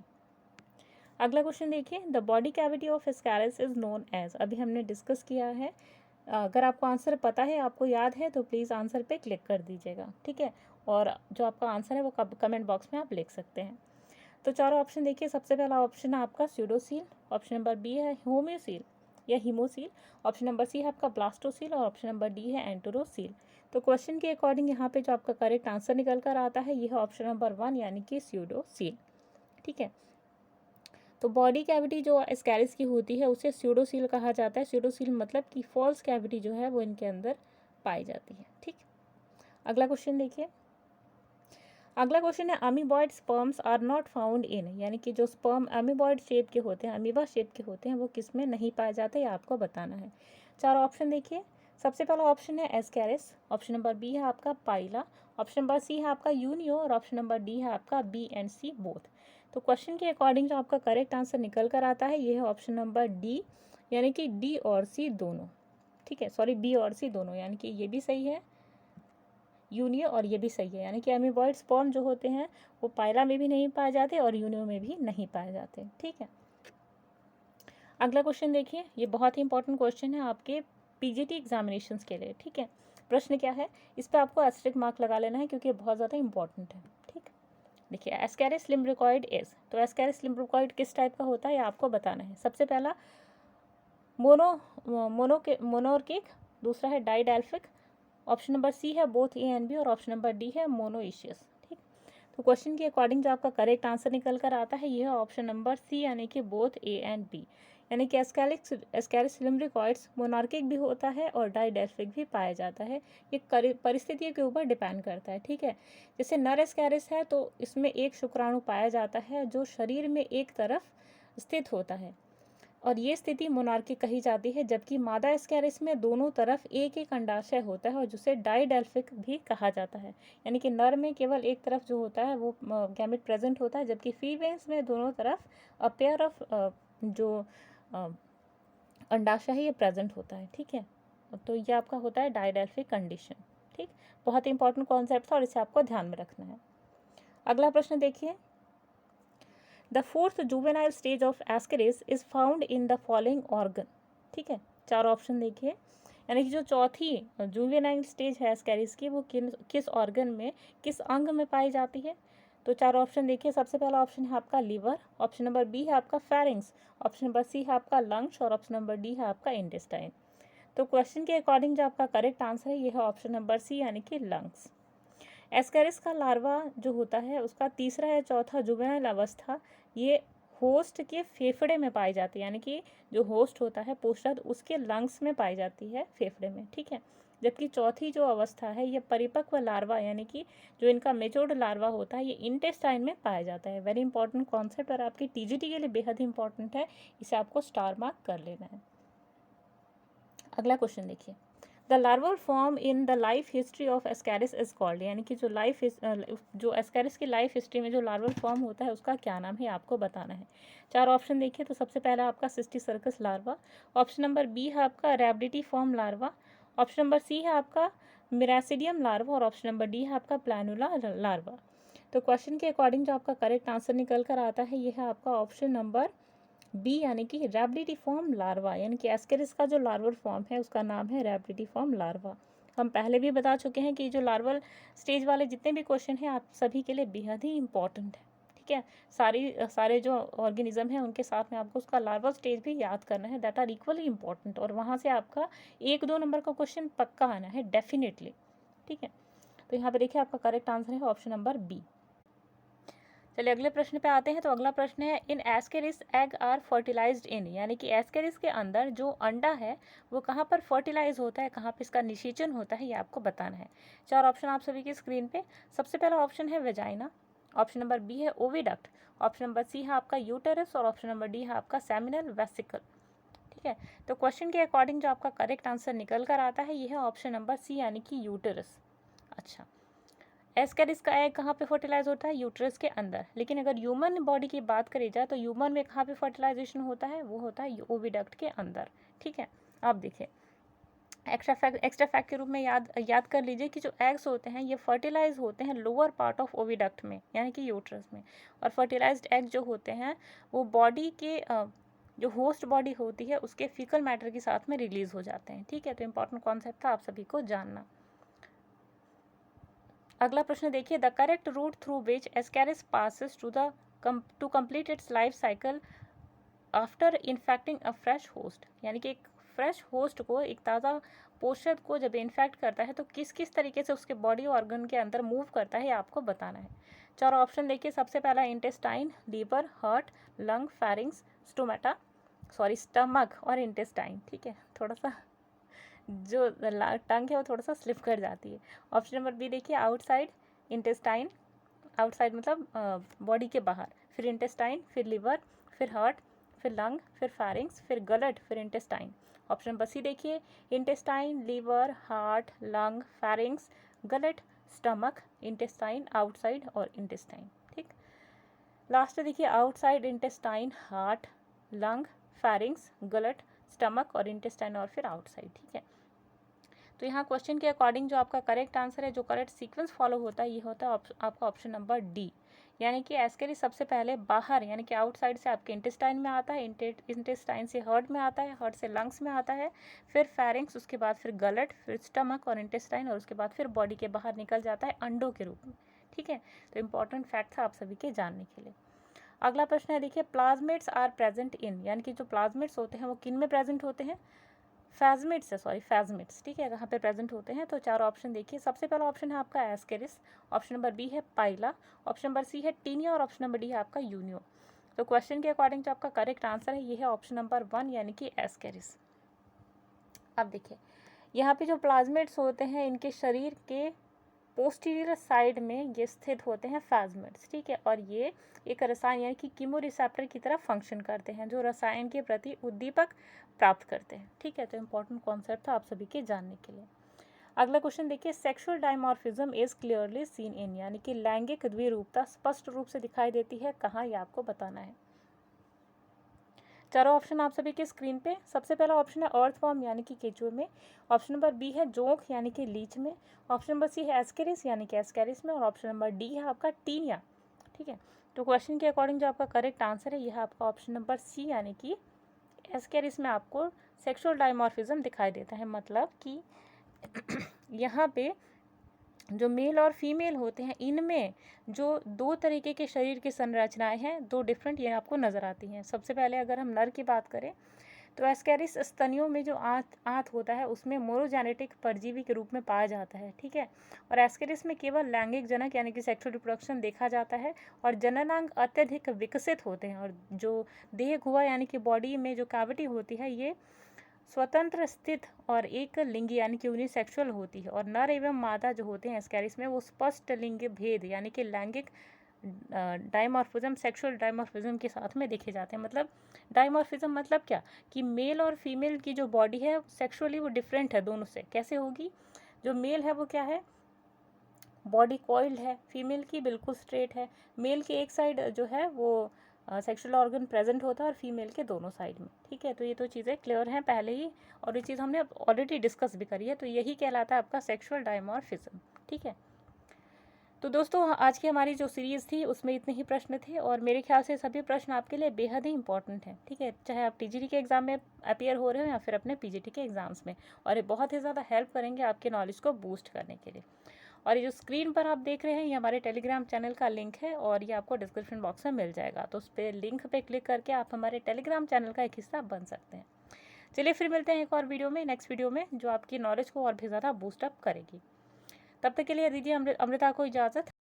अगला क्वेश्चन देखिए, the body cavity of Ascaris is known as, अभी हमने डिस्कस किया है। अगर आपको आंसर पता है, आपको याद है, तो प्लीज़ आंसर पे क्लिक कर दीजिएगा। ठीक है, और जो आपका आंसर है वो कमेंट बॉक्स में आप लिख सकते हैं। तो चारों ऑप्शन देखिए, सबसे पहला ऑप्शन है आपका स्यूडोसील, ऑप्शन नंबर बी है होम्योसील या हीमोसील, ऑप्शन नंबर सी है आपका ब्लास्टोसील और ऑप्शन नंबर डी है एंटोरोसील। तो क्वेश्चन के अकॉर्डिंग यहाँ पे जो आपका करेक्ट आंसर निकल कर आता है यह है ऑप्शन नंबर 1 यानी कि स्यूडोसील। ठीक है, तो बॉडी कैविटी जो एस्कैरिस की होती है उसे स्यूडोसील कहा जाता है। स्यूडोसील मतलब कि फॉल्स कैविटी जो है वो इनके अंदर पाई जाती है। ठीक, अगला क्वेश्चन देखिए, अगला क्वेश्चन है amoeboid sperms are not found in, यानी कि जो स्पर्म अमीबॉइड शेप के होते हैं, अमीबा शेप के होते हैं, वो किस में नहीं पाए जाते, ये आपको बताना है। चार ऑप्शन देखिए, सबसे पहला ऑप्शन है एस्कैरिस, ऑप्शन नंबर बी है आपका पाइला, ऑप्शन नंबर सी है आपका यूनियो और ऑप्शन नंबर डी है आपका बी एंड सी बोथ। तो क्वेश्चन के अकॉर्डिंग जो आपका करेक्ट आंसर निकल कर आता है ये है ऑप्शन नंबर डी, यानी कि डी और सी दोनों। ठीक है, सॉरी, बी और सी दोनों, यानी कि ये भी सही है यूनियो और ये भी सही है, यानी कि अमीबॉइड स्पर्म जो होते हैं वो पायला में भी नहीं पाए जाते और यूनियो में भी नहीं पाए जाते। ठीक है, अगला क्वेश्चन देखिए, ये बहुत ही इंपॉर्टेंट क्वेश्चन है आपके पीजीटी एग्जामिनेशंस के लिए। ठीक है, प्रश्न क्या है, इस पर आपको एस्टेरिक मार्क लगा लेना है क्योंकि ये बहुत ज़्यादा इंपॉर्टेंट है। ठीक, देखिए एस्कैरिस लिम्ब्रिकॉइड इज, तो एस्कैरिस लिम्ब्रिकॉइड किस टाइप का होता है ये आपको बताना है। सबसे पहला मोनोर्किक, दूसरा है डाइडेल्फिक, ऑप्शन नंबर सी है बोथ ए एंड बी और ऑप्शन नंबर डी है मोनोइशियस। ठीक, तो क्वेश्चन के अकॉर्डिंग जो आपका करेक्ट आंसर निकल कर आता है ये है ऑप्शन नंबर सी, यानी कि बोथ ए एंड बी, यानी कि एस्कैरिस लिम्ब्रिकॉइड्स मोनार्किक भी होता है और डाइडेल्फिक भी पाया जाता है। ये परिस्थितियों के ऊपर डिपेंड करता है। ठीक है, जैसे नर एस्कैरिस है तो इसमें एक शुक्राणु पाया जाता है जो शरीर में एक तरफ स्थित होता है और ये स्थिति मोनार्किक कही जाती है, जबकि मादा एस्कैरिस में दोनों तरफ एक एक अंडाशय होता है और जिसे डाइडेल्फिक भी कहा जाता है, यानी कि नर में केवल एक तरफ जो होता है वो गैमेट प्रेजेंट होता है, जबकि फीमेल्स में दोनों तरफ अ पेयर ऑफ जो अंडाशय है ये प्रेजेंट होता है। ठीक है, तो ये आपका होता है डाइडेल्फिक कंडीशन। ठीक, बहुत इंपॉर्टेंट कॉन्सेप्ट था और इसे आपको ध्यान में रखना है। अगला प्रश्न देखिए, the fourth juvenile stage of Ascaris is found in the following organ. ठीक है, चार ऑप्शन देखिए, यानी कि जो चौथी जुवेनाइल स्टेज है एस्कैरिस की वो किस ऑर्गन में, किस अंग में पाई जाती है। तो चार ऑप्शन देखिए, सबसे पहला ऑप्शन है आपका लीवर, ऑप्शन नंबर बी है आपका फेरिंग्स, ऑप्शन नंबर सी है आपका लंग्स और ऑप्शन नंबर डी है आपका इंटेस्टाइन। तो क्वेश्चन के अकॉर्डिंग जो आपका करेक्ट आंसर है ये है ऑप्शन नंबर सी, यानी कि लंग्स। एस्कैरिस का लार्वा जो होता है उसका तीसरा या चौथा जुवेनाइल अवस्था ये होस्ट के फेफड़े में पाई जाती है, यानी कि जो होस्ट होता है पोषक उसके लंग्स में पाई जाती है, फेफड़े में। ठीक है, जबकि चौथी जो अवस्था है ये परिपक्व लार्वा यानी कि जो इनका मेच्योर्ड लार्वा होता है ये इंटेस्टाइन में पाया जाता है। वेरी इंपॉर्टेंट कॉन्सेप्ट और आपकी टीजीटी के लिए बेहद ही इंपॉर्टेंट है, इसे आपको स्टार मार्क कर लेना है। अगला क्वेश्चन देखिए, the larval form in the life history of Ascaris is called, यानी कि जो एस्कैरिस की लाइफ हिस्ट्री में जो लार्वल फॉर्म होता है उसका क्या नाम है आपको बताना है। 4 ऑप्शन देखिए, तो सबसे पहला आपका cysticercus larva, option number B है आपका rhabditiform larva, option number C है आपका मिरासिडियम लार्वा और ऑप्शन नंबर डी है आपका प्लानुला लार्वा। तो क्वेश्चन के अकॉर्डिंग जो आपका करेक्ट आंसर निकल कर आता है ये है आपका ऑप्शन नंबर बी, यानी कि रैबिडिटीफॉर्म लार्वा, यानी कि एस्केरिस का जो लार्वल फॉर्म है उसका नाम है रैबिडिटीफॉर्म लार्वा। हम पहले भी बता चुके हैं कि जो लार्वल स्टेज वाले जितने भी क्वेश्चन हैं आप सभी के लिए बेहद ही इंपॉर्टेंट है। ठीक है, सारे जो ऑर्गेनिज्म हैं उनके साथ में आपको उसका लार्वल स्टेज भी याद करना है, दैट आर इक्वली इंपॉर्टेंट, और वहाँ से आपका 1-2 नंबर का क्वेश्चन पक्का आना है डेफिनेटली। ठीक है, तो यहाँ पे देखिए आपका करेक्ट आंसर है ऑप्शन नंबर बी। चलिए अगले प्रश्न पे आते हैं। तो अगला प्रश्न है, इन एस्केरिस एग आर फर्टिलाइज्ड इन, यानी कि एस्केरिस के अंदर जो अंडा है वो कहाँ पर फर्टिलाइज होता है, कहाँ पे इसका निषेचन होता है ये आपको बताना है। 4 ऑप्शन आप सभी की स्क्रीन पे। सबसे पहला ऑप्शन है वेजाइना, ऑप्शन नंबर बी है ओविडक्ट, ऑप्शन नंबर सी है आपका यूटेरस और ऑप्शन नंबर डी है आपका सेमिनल वेसिकल। ठीक है, तो क्वेश्चन के अकॉर्डिंग जो आपका करेक्ट आंसर निकल कर आता है ये है ऑप्शन नंबर सी, यानी कि यूटेरस। अच्छा, एस्केरिस का एग कहाँ पे फर्टिलाइज होता है, यूट्रस के अंदर। लेकिन अगर ह्यूमन बॉडी की बात करी जाए तो ह्यूमन में कहाँ पे फर्टिलाइजेशन होता है, वो होता है ओविडक्ट के अंदर। ठीक है, अब देखिए एक्स्ट्रा फैक्ट के रूप में याद कर लीजिए कि जो एग्स होते हैं ये फर्टिलाइज होते हैं लोअर पार्ट ऑफ ओविडक्ट में, यानी कि यूट्रस में, और फर्टिलाइज्ड एग जो होते हैं वो बॉडी के जो होस्ट बॉडी होती है उसके फीकल मैटर के साथ में रिलीज हो जाते हैं। ठीक है, तो इंपॉर्टेंट कॉन्सेप्ट था आप सभी को जानना। अगला प्रश्न देखिए, the correct route through which Ascaris passes to complete its life cycle after infecting a fresh host, यानी कि एक फ्रेश होस्ट को, एक ताज़ा पोषक को जब इन्फेक्ट करता है तो किस किस तरीके से उसके बॉडी ऑर्गन के अंदर मूव करता है ये आपको बताना है। 4 ऑप्शन देखिए, सबसे पहला intestine, liver, heart, lung, pharynx, stomach और इंटेस्टाइन। ठीक है, थोड़ा सा जो टंग है वो थोड़ा सा स्लिप कर जाती है। ऑप्शन नंबर बी देखिए, आउटसाइड इंटेस्टाइन, आउटसाइड मतलब बॉडी के बाहर, फिर इंटेस्टाइन, फिर लिवर, फिर हार्ट, फिर लंग, फिर फेरिंग्स, फिर गलट, फिर इंटेस्टाइन। ऑप्शन नंबर सी देखिए, intestine, liver, heart, lung, pharynx, gullet, stomach, intestine, outside और इंटेस्टाइन। ठीक, लास्ट देखिए, outside intestine, heart, lung, pharynx, gullet, stomach और इंटेस्टाइन और फिर आउटसाइड। ठीक है, तो यहाँ क्वेश्चन के अकॉर्डिंग जो आपका करेक्ट आंसर है, जो करेक्ट सीक्वेंस फॉलो होता है ये होता है आपका ऑप्शन नंबर डी, यानी कि एस्केरिस सबसे पहले बाहर यानी कि आउटसाइड से आपके इंटेस्टाइन में आता है, इंटेस्टाइन से हार्ट में आता है, हार्ट से लंग्स में आता है, फिर फेरिंग्स, उसके बाद फिर गलट, फिर स्टमक और इंटेस्टाइन और उसके बाद फिर बॉडी के बाहर निकल जाता है अंडों के रूप में। ठीक है, तो इंपॉर्टेंट फैक्ट था आप सभी के जानने के लिए। अगला प्रश्न है देखिए, प्लाज्मेट्स आर प्रेजेंट इन, यानी कि जो प्लाज्मेट्स होते हैं वो किन में प्रेजेंट होते हैं, फैजमिट्स। ठीक है, कहाँ पे प्रेजेंट होते हैं। तो 4 ऑप्शन देखिए, सबसे पहला ऑप्शन है आपका एस्केरिस, ऑप्शन नंबर बी है पाइला, ऑप्शन नंबर सी है टीनिया और ऑप्शन नंबर डी है आपका यूनियो। तो क्वेश्चन के अकॉर्डिंग जो आपका करेक्ट आंसर है ये है ऑप्शन नंबर 1, यानी कि एस्केरिस। अब देखिए यहाँ पे जो प्लाज्मेट्स होते हैं इनके शरीर के पोस्टीरियर साइड में ये स्थित होते हैं फैजमिट्स। ठीक है, और ये एक रसायन यानी कि कीमो रिसेप्टर की तरह फंक्शन करते हैं जो रसायन के प्रति उद्दीपक प्राप्त करते हैं। ठीक है, तो इंपॉर्टेंट कॉन्सेप्ट था आप सभी के जानने के लिए। अगला क्वेश्चन देखिए, sexual dimorphism is clearly seen in, यानी कि लैंगिक द्विरूपता स्पष्ट रूप से दिखाई देती है कहाँ, ये आपको बताना है। 4 ऑप्शन आप सभी के स्क्रीन पे। सबसे पहला ऑप्शन है अर्थवॉर्म यानी कि केचुए में, ऑप्शन नंबर बी है जोंक यानी कि लीच में, ऑप्शन नंबर सी है एस्केरिस यानी कि एस्केरिस में और ऑप्शन नंबर डी है आपका टीनिया। ठीक है, तो क्वेश्चन के अकॉर्डिंग जो आपका करेक्ट आंसर है यह है आपका ऑप्शन नंबर सी, यानी कि एस्केरिस में आपको सेक्सुअल डायमॉर्फिज्म दिखाई देता है, मतलब कि यहाँ पे जो मेल और फीमेल होते हैं इनमें जो 2 तरीके के शरीर की संरचनाएं हैं, 2 डिफरेंट ये आपको नज़र आती हैं। सबसे पहले अगर हम नर की बात करें तो एस्केरिस स्तनियों में जो आंत होता है उसमें मोनोजेनेटिक परजीवी के रूप में पाया जाता है। ठीक है, और एस्केरिस में केवल लैंगिक जनक यानी कि सेक्सुअल रिप्रोडक्शन देखा जाता है और जननांग अत्यधिक विकसित होते हैं, और जो देह गुहा यानी कि बॉडी में जो कैविटी होती है ये स्वतंत्र स्थित और एक लिंगी यानी कि यूनिसेक्सुअल होती है, और नर एवं मादा जो होते हैं एस्कैरिस में वो स्पष्ट लिंग भेद यानी कि लैंगिक डायमॉर्फिज्म, सेक्सुअल डायमॉर्फिज्म के साथ में देखे जाते हैं। मतलब डायमॉर्फिज्म मतलब क्या, कि मेल और फीमेल की जो बॉडी है सेक्सुअली वो डिफरेंट है दोनों से। कैसे होगी, जो मेल है वो क्या है, बॉडी कॉइल्ड है, फीमेल की बिल्कुल स्ट्रेट है। मेल के एक साइड जो है वो सेक्सुअल ऑर्गन प्रेजेंट होता है और फीमेल के दोनों साइड में। ठीक है, तो ये तो चीज़ें क्लियर हैं पहले ही, और ये चीज़ हमने ऑलरेडी डिस्कस भी करी है। तो यही कहलाता है आपका सेक्सुअल डायमॉर्फिज्म। ठीक है, तो दोस्तों आज की हमारी जो सीरीज़ थी उसमें इतने ही प्रश्न थे, और मेरे ख्याल से सभी प्रश्न आपके लिए बेहद ही इंपॉर्टेंट हैं। ठीक है, चाहे आप टीजीटी के एग्ज़ाम में अपीयर हो रहे हो या फिर अपने पीजीटी के एग्ज़ाम्स में, और ये बहुत ही ज़्यादा हेल्प करेंगे आपके नॉलेज को बूस्ट करने के लिए। और ये जो स्क्रीन पर आप देख रहे हैं ये हमारे टेलीग्राम चैनल का लिंक है, और ये आपको डिस्क्रिप्शन बॉक्स में मिल जाएगा। तो उस पर लिंक पे क्लिक करके आप हमारे टेलीग्राम चैनल का एक हिस्सा बन सकते हैं। चलिए फिर मिलते हैं एक और वीडियो में, नेक्स्ट वीडियो में, जो आपकी नॉलेज को और भी ज़्यादा बूस्टअप करेगी। तब तक के लिए दीजिए अमृता को इजाज़त।